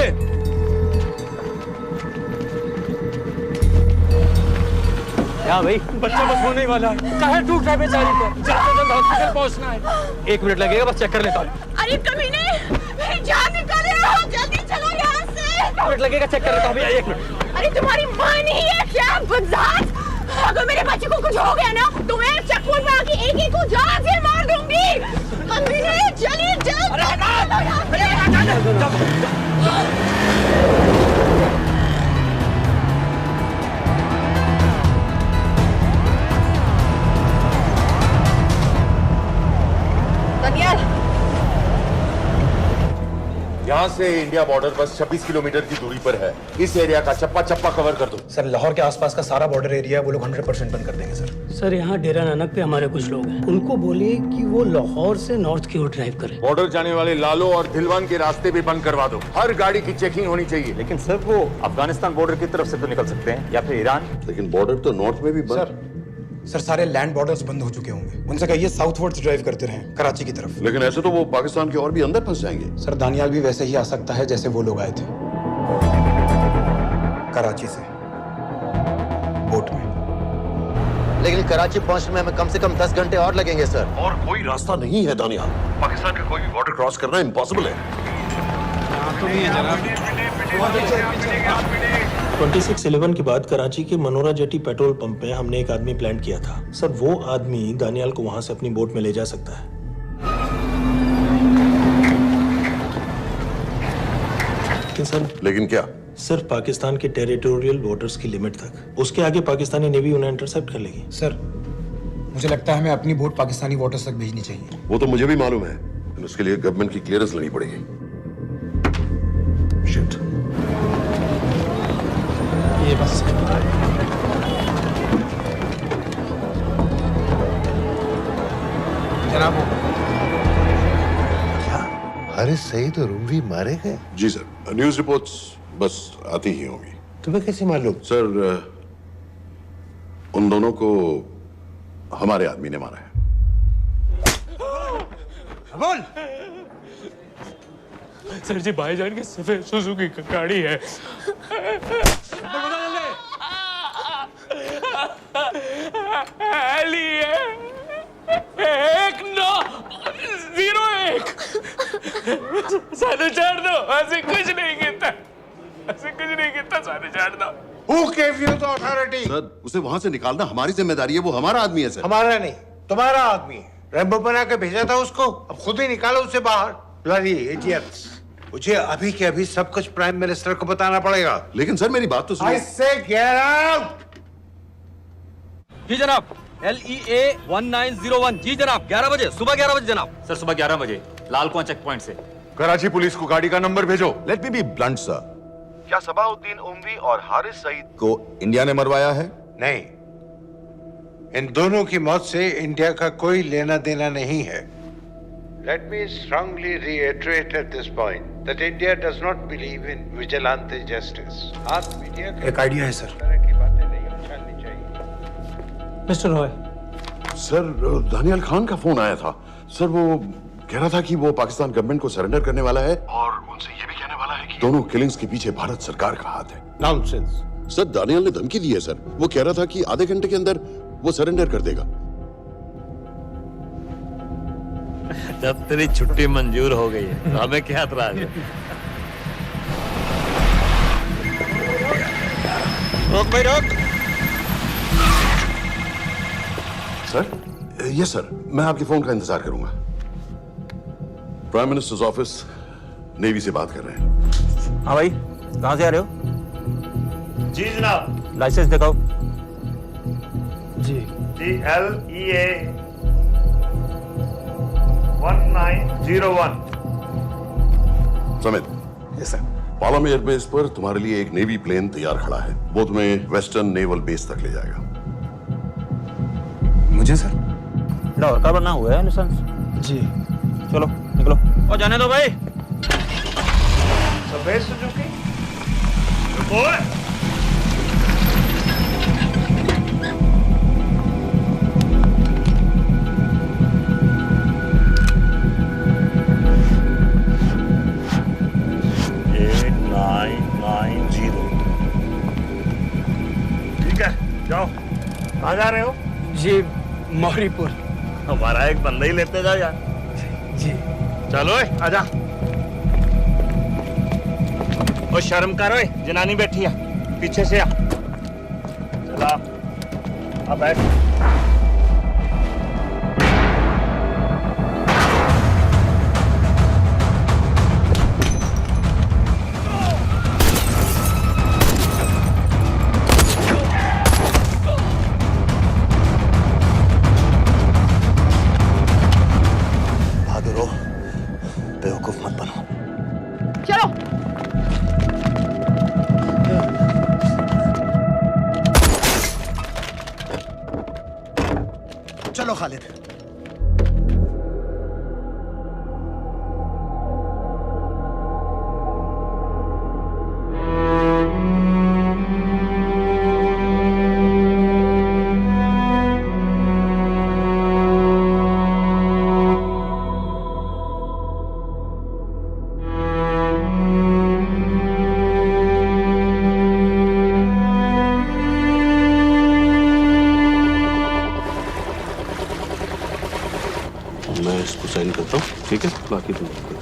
Speaker 17: क्या भाई, बच्चा बस होने वाला है। कहाँ टूट रहा है बेचारी को? जल्द से जल्द हॉस्पिटल पहुंचना है। 1 मिनट लगेगा, बस चेक कर लेता हूँ।
Speaker 13: अरे कमीने, मेरी जान निकाल रहे हो, जल्दी चलो यहाँ से।
Speaker 17: 1 मिनट लगेगा, चेक कर लेता हूँ भैया, 1 मिनट।
Speaker 13: अरे तुम्हारी माँ नहीं है क्या बदजात? अगर मेरे बच्चे को कुछ हो गया ना तो मैं चक्कू में आके एक को जान से मार दूंगी। कमीने चलिए जल्द।
Speaker 10: दानियाल,
Speaker 18: यहाँ से इंडिया बॉर्डर बस 26 किलोमीटर की दूरी पर है। इस एरिया का चप्पा चप्पा कवर कर दो।
Speaker 6: सर लाहौर के आसपास का सारा बॉर्डर एरिया वो लोग 100% बंद कर देंगे सर।
Speaker 5: सर यहाँ डेरा नानक पे हमारे कुछ लोग हैं, उनको बोलिए कि वो लाहौर से नॉर्थ की ओर ड्राइव करें।
Speaker 18: बॉर्डर जाने वाले लालो और दिलवान के रास्ते भी बंद करवा दो। हर गाड़ी की चेकिंग होनी चाहिए।
Speaker 19: लेकिन सर वो अफगानिस्तान बॉर्डर की तरफ से तो निकल सकते हैं या फिर ईरान।
Speaker 3: लेकिन बॉर्डर तो नॉर्थ में भी बंद।
Speaker 6: सर सर सारे लैंड बॉर्डर्स बंद हो चुके होंगे। उनसे कहिए साउथवर्ड्स ड्राइव करते रहें कराची की तरफ।
Speaker 3: लेकिन ऐसे तो वो पाकिस्तान के और भी अंदर फंस जाएंगे।
Speaker 6: सर दानियाल भी वैसे ही आ सकता है जैसे वो लोग आए थे, कराची से बोट में।
Speaker 9: लेकिन कराची पहुंचने में हमें कम से कम 10 घंटे और लगेंगे सर।
Speaker 3: और कोई रास्ता नहीं है दानियाल, पाकिस्तान का कोई भी बॉर्डर क्रॉस करना इम्पॉसिबल है।
Speaker 4: 2611 के बाद कराची के मनोरा जेटी पेट्रोल पंप में हमने एक आदमी प्लान किया था सर। वो आदमी दानियाल को वहां से अपनी बोट में ले जा सकता है।
Speaker 3: लेकिन क्या?
Speaker 4: सिर्फ पाकिस्तान के टेरिटोरियल वाटर्स की लिमिट तक। उसके आगे पाकिस्तानी नेवी उन्हें इंटरसेप्ट कर लेगी।
Speaker 6: सर मुझे लगता है हमें अपनी बोट पाकिस्तानी वाटर्स तक भेजनी चाहिए।
Speaker 3: वो तो मुझे भी मालूम है, लेकिन उसके लिए गवर्नमेंट की क्लियरेंस लेनी पड़ेगी। शिट।
Speaker 4: ये बस
Speaker 6: जनाब
Speaker 3: हारिस सईद और उमरी मारे गए? जी सर, न्यूज़ रिपोर्ट्स बस आती ही होंगी।
Speaker 7: तुम्हें कैसे मालूम?
Speaker 3: सर उन दोनों को हमारे आदमी ने मारा है।
Speaker 21: बोल। सर जी भाईजान की सफेद सुजुकी की गाड़ी है। सारे छोड़ दो, ऐसे कुछ नहीं कहता, ऐसे कुछ नहीं कहता, सारे छोड़ दो।
Speaker 7: Who gave you the authority?
Speaker 3: Sir उसे वहां से निकालना हमारी जिम्मेदारी है, वो हमारा आदमी है सर।
Speaker 7: हमारा नहीं, तुम्हारा आदमी है। रैम्बो बना के भेजा था उसको, अब खुद ही निकालो उसे बाहर। Bloody idiots! मुझे अभी के अभी सब कुछ प्राइम मिनिस्टर को बताना पड़ेगा।
Speaker 3: लेकिन सर मेरी बात तो सुनो।
Speaker 7: I say get out!
Speaker 17: जी जनाब, LEA 1901। जी जनाब, 11 बजे, सुबह 11 बजे जनाब। सर सुबह 11 बजे लाल कुआं चेक पॉइंट से।
Speaker 18: कराची पुलिस को गाड़ी का नंबर भेजो।
Speaker 3: Let me be blunt sir,
Speaker 18: क्या सबाउद्दीन उमवी और हारिस सईद
Speaker 3: को इंडिया ने मरवाया है?
Speaker 7: नहीं, इन दोनों की मौत से इंडिया का कोई लेना देना नहीं है। Let me strongly reiterate at this point that India does not believe in vigilante justice. आप मीडिया
Speaker 6: एक आइडिया है सर।
Speaker 7: की बातें नहीं उछालनी चाहिए।
Speaker 4: मिस्टर रॉय।
Speaker 3: सर दानियाल खान का फोन आया था सर, वो कह रहा था कि वो पाकिस्तान गवर्नमेंट को सरेंडर करने वाला है और उनसे ये भी कहने वाला है कि दोनों किलिंग्स के पीछे भारत सरकार का हाथ है।
Speaker 7: नॉनसेंस।
Speaker 3: सर दानियाल ने धमकी दी है सर, वो कह रहा था कि आधे घंटे के अंदर वो सरेंडर कर देगा।
Speaker 12: जब तेरी छुट्टी मंजूर हो गई है तो हमें क्या एतराज है?
Speaker 7: रोक भाई रोक।
Speaker 3: सर यस सर, मैं आपके फोन का इंतजार करूंगा। प्राइम मिनिस्टर्स ऑफिस नेवी से बात कर रहे हैं।
Speaker 19: हाँ भाई, कहाँ से आ रहे हो?
Speaker 23: जी जनाब।
Speaker 19: लाइसेंस दिखाओ।
Speaker 4: जी
Speaker 23: LEA 1901।
Speaker 3: Samit.
Speaker 6: Yes sir.
Speaker 3: Palam airbase पर तुम्हारे लिए एक नेवी प्लेन तैयार खड़ा है, वो तुम्हें वेस्टर्न नेवल बेस तक ले जाएगा।
Speaker 6: मुझे सर?
Speaker 19: लाहौर का बना हुआ है लाइसेंस।
Speaker 4: जी
Speaker 19: चलो निकलो। और जाने दो भाई।
Speaker 23: सफेद सुजुकी। ओए। ठीक है, जाओ। कहाँ जा रहे हो?
Speaker 21: जी मौरीपुर।
Speaker 12: हमारा एक बंदा ही लेते जाओ यार।
Speaker 21: जी
Speaker 12: चलो आजा। और शर्म कर, ओए जनानी बैठी है, पीछे से आ। चला अब बैठ।
Speaker 9: बेवकूफ मत बनो।
Speaker 13: चलो।
Speaker 5: मैं इसको साइन करता हूँ, ठीक है? बाकी तुम करो।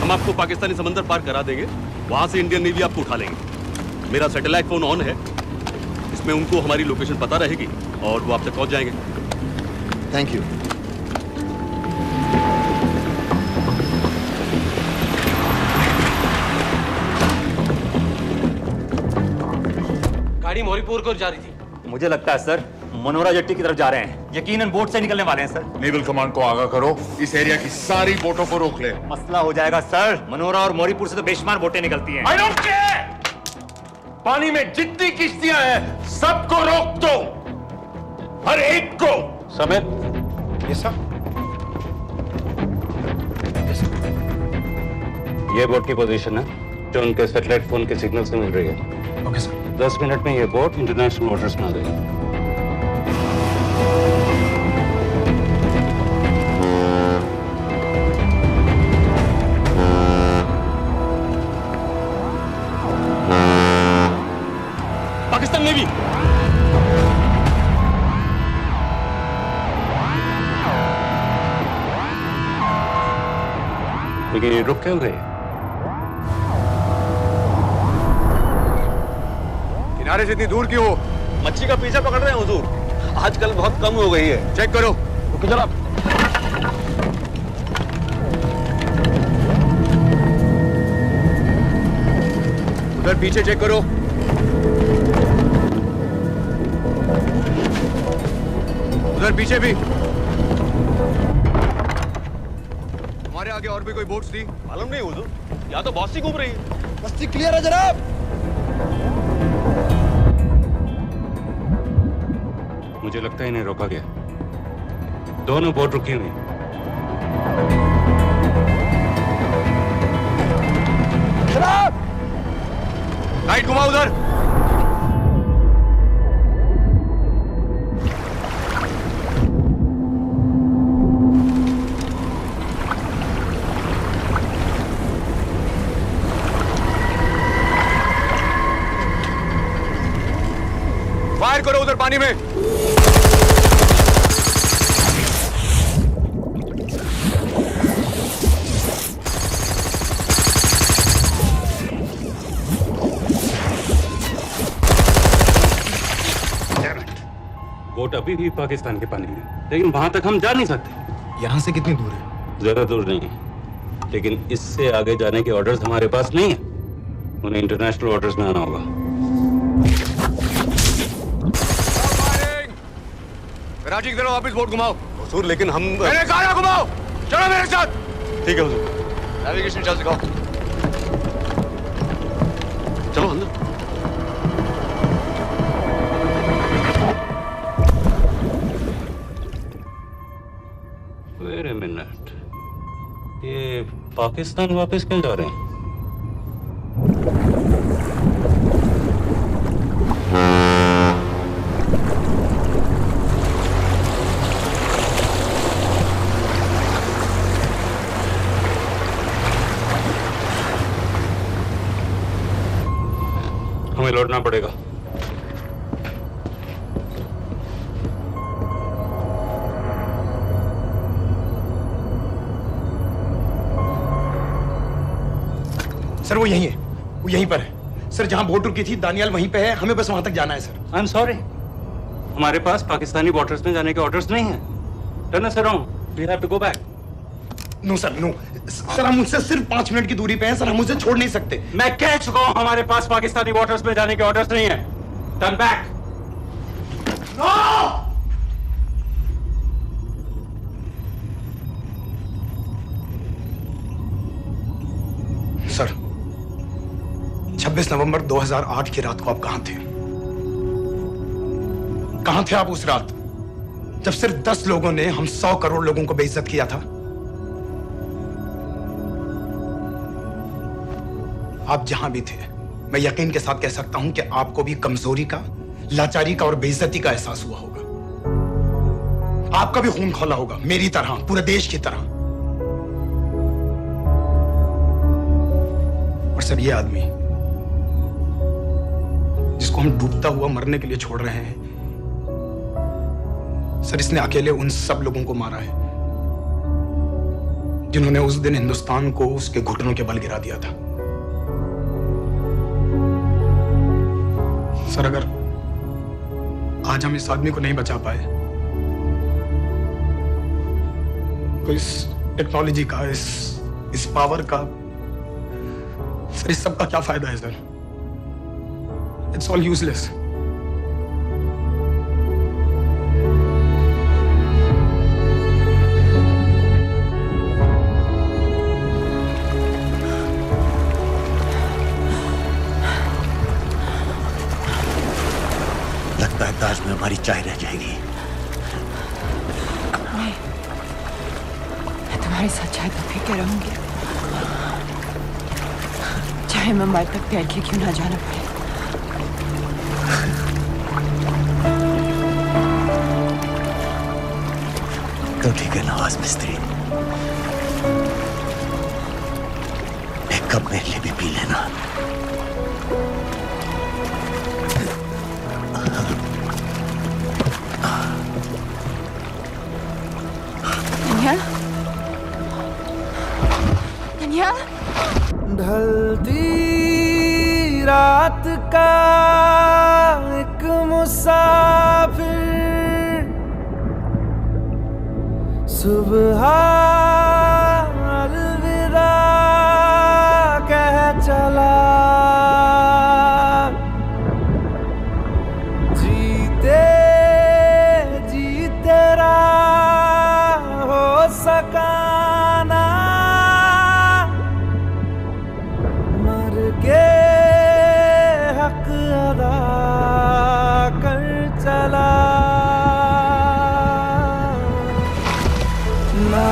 Speaker 1: हम आपको पाकिस्तानी समंदर पार करा देंगे, वहां से इंडियन नेवी आपको उठा लेंगे। मेरा सैटेलाइट फोन ऑन है, इसमें उनको हमारी लोकेशन पता रहेगी और वो आप तक पहुंच जाएंगे।
Speaker 9: Thank you.
Speaker 17: गाड़ी मोरीपुर को जा रही थी। मुझे लगता है सर मनोरा जेट्टी की तरफ जा रहे हैं। यकीनन बोट से निकलने वाले हैं सर।
Speaker 18: नेवल कमांड को आगाह करो, इस एरिया की सारी बोटों को रोक ले।
Speaker 17: मसला हो जाएगा सर। मनोरा और मोरीपुर से तो बेशुमार बोटें निकलती हैं।
Speaker 18: I don't care! पानी में जितनी किश्तियां हैं सबको रोक दो, हर एक को।
Speaker 11: समित,
Speaker 6: ये सब
Speaker 5: ये बोट की पोजीशन है जो उनके सैटेलाइट फोन के सिग्नल से मिल रही है।
Speaker 6: Okay sir.
Speaker 5: 10 मिनट में ये बोट इंटरनेशनल वाटर्स में आ गई।
Speaker 1: पाकिस्तान नेवी
Speaker 5: लेकिन ये रुक क्यों गए?
Speaker 18: किनारे से इतनी दूर क्यों हो?
Speaker 1: मच्छी का पीछा पकड़ रहे हैं हुजूर, आजकल बहुत कम हो गई है।
Speaker 18: चेक करो।
Speaker 1: रुको जनाब।
Speaker 18: उधर पीछे चेक करो। उधर पीछे भी। हमारे आगे और भी कोई बोट्स थी?
Speaker 1: मालूम नहीं हुजूर, यहाँ तो बहुत सी घूम रही है।
Speaker 6: बस्ती क्लियर है जनाब।
Speaker 5: मुझे लगता है इन्हें रोका गया। दोनों बोट रुकी हुई।
Speaker 18: जनाब! लाइट घुमाओ उधर। फायर करो उधर पानी में।
Speaker 5: बोट अभी भी पाकिस्तान के पानी में, लेकिन वहां तक हम जा नहीं सकते।
Speaker 6: यहाँ से कितनी दूर है?
Speaker 5: ज्यादा दूर नहीं है, लेकिन इससे आगे जाने के ऑर्डर्स हमारे पास नहीं है। उन्हें इंटरनेशनल वाटर्स में आना होगा।
Speaker 18: कराची की तरफ वापस बोट घुमाओ।
Speaker 1: हुजूर लेकिन हम
Speaker 18: मैंने कहा ना घुमाओ। चलो मेरे साथ।
Speaker 1: ठीक है हुजूर।
Speaker 18: नेविगेशन चार्ज दिखाओ।
Speaker 1: चलो अंदर।
Speaker 5: वेट अ मिनट, ये पाकिस्तान वापस क्यों जा रहे हैं? हमें लौटना पड़ेगा।
Speaker 6: सर वो यहीं है, वो यहीं पर है। सर जहां बोट रुकी थी दानियाल वहीं पे है, हमें बस वहां तक जाना है सर।
Speaker 5: आई एम सॉरी, हमारे पास पाकिस्तानी वाटर्स में जाने के ऑर्डर्स नहीं है। Turn us around, we have to go back.
Speaker 6: No sir no, sir हम उनसे सिर्फ 5 मिनट की दूरी पे हैं सर, हम उसे छोड़ नहीं सकते।
Speaker 5: मैं कह चुका हूं हमारे पास पाकिस्तानी वाटर्स में जाने के ऑर्डर्स नहीं है। Turn back.
Speaker 6: नो! सर 26 नवंबर 2008 की रात को आप कहां थे? कहां थे आप उस रात जब सिर्फ 10 लोगों ने हम 100 करोड़ लोगों को बेइज्जत किया था? आप जहां भी थे, मैं यकीन के साथ कह सकता हूं कि आपको भी कमजोरी का, लाचारी का और बेइज्जती का एहसास हुआ होगा। आपका भी खून खौला होगा, मेरी तरह, पूरे देश की तरह। और सर, ये आदमी जिसको हम डूबता हुआ मरने के लिए छोड़ रहे हैं, सर, इसने अकेले उन सब लोगों को मारा है जिन्होंने उस दिन हिंदुस्तान को उसके घुटनों के बल गिरा दिया था। सर, अगर आज हम इस आदमी को नहीं बचा पाए तो इस टेक्नोलॉजी का, इस पावर का, सर, इस सब का क्या फायदा है सर? It's all useless.
Speaker 9: लगता है ताज में हमारी चाय रह जाएगी।
Speaker 10: मैं तुम्हारी साथ चाय तो पी के रहूंगी, चाहे मुंबई तक पैर के क्यों ना जाना पड़े।
Speaker 9: तो ठीक है नवाज मिस्त्री, एक कप मेरे लिए भी पी लेना।
Speaker 2: ढलती रात का एक मुसाफिर, सुबह अलविदा कह चला। जीते जी तेरा हो सका ना, मर के हक अदा कर चला। ना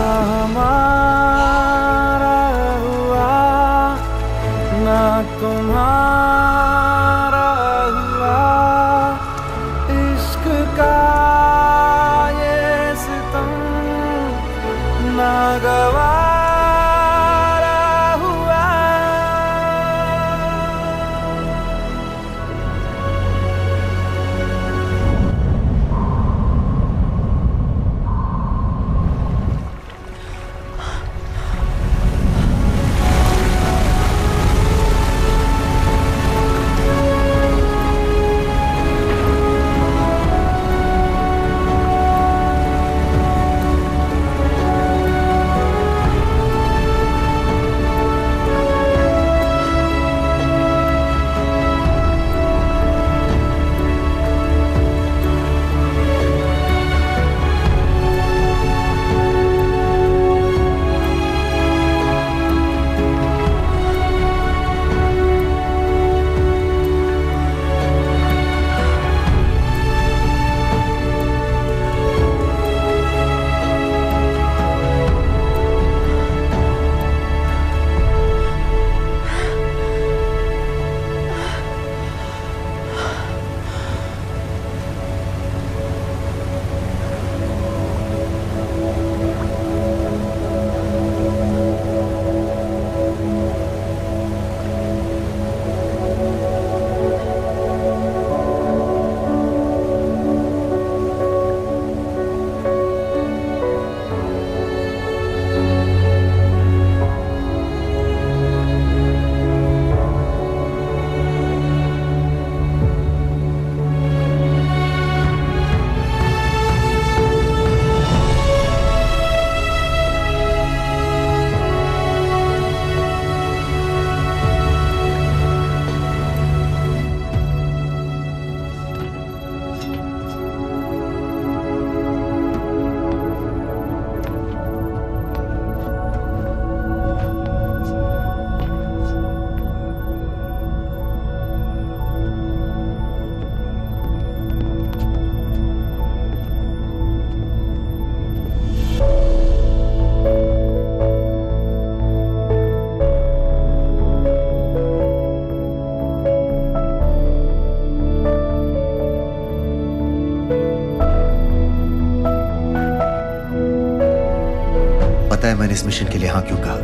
Speaker 9: मैंने इस मिशन के लिए हाँ क्यों कहा?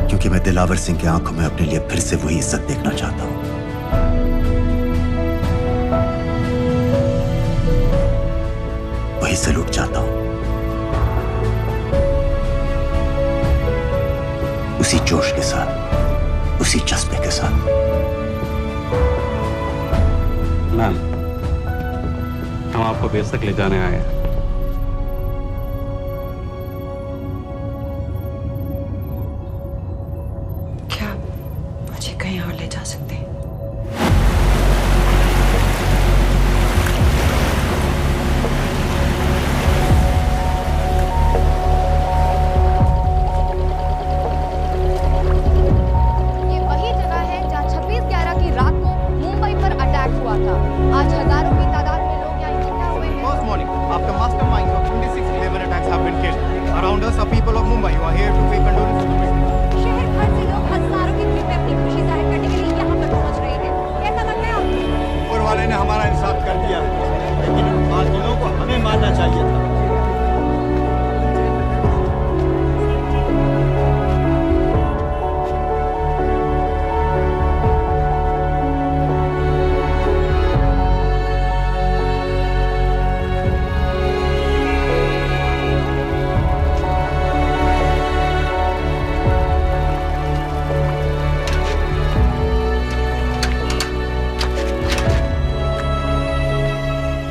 Speaker 9: क्योंकि मैं दिलावर सिंह की आंखों में अपने लिए फिर से वही इज्जत देखना चाहता हूं, वही सैल्यूट चाहता हूं, उसी जोश के साथ, उसी जज्बे के साथ।
Speaker 1: मैम, हम आपको बेस तक ले जाने आए हैं।
Speaker 10: क्या मुझे कहीं और ले जा सकते हैं?
Speaker 8: ये वही जगह है जहां 26/11 की रात को मुंबई पर अटैक हुआ था। आज हजारों की तादाद में लोग यहाँ इकट्ठा हुए हैं।
Speaker 20: First morning, after masterminds of 26/11 attacks have been killed, around us are people of Mumbai who are here to pay condolences to victims.
Speaker 8: शहर भर से लोग हजारों की भीड़ में अपनी खुशी जाहिर करने के लिए यहाँ पर पहुँच रहे हैं। कैसा लग रहा है आपको?
Speaker 20: ऊपर वाले ने हमारा इंसाफ कर दिया, लेकिन उन बातिलों को हमें मानना चाहिए था।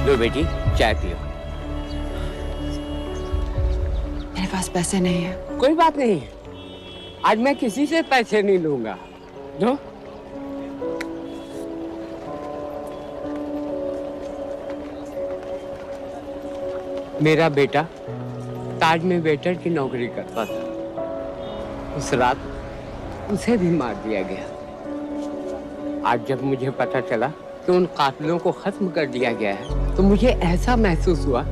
Speaker 22: लो बेटी, चाय पियो।
Speaker 10: मेरे पास पैसे नहीं है।
Speaker 22: कोई बात नहीं, आज मैं किसी से पैसे नहीं लूंगा। लो। मेरा बेटा ताज में वेटर की नौकरी करता था। उस रात उसे भी मार दिया गया। आज जब मुझे पता चला कि उन कातिलों को खत्म कर दिया गया है, तो मुझे ऐसा महसूस हुआ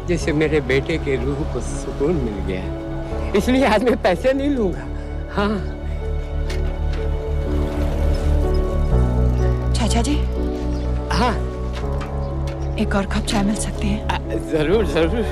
Speaker 22: जैसे मेरे बेटे के रूह को सुकून मिल गया है। इसलिए आज मैं पैसे नहीं लूंगा। हाँ।
Speaker 10: चाचा जी।
Speaker 22: हाँ।
Speaker 10: एक और कप चाय मिल सकती है?
Speaker 22: जरूर जरूर।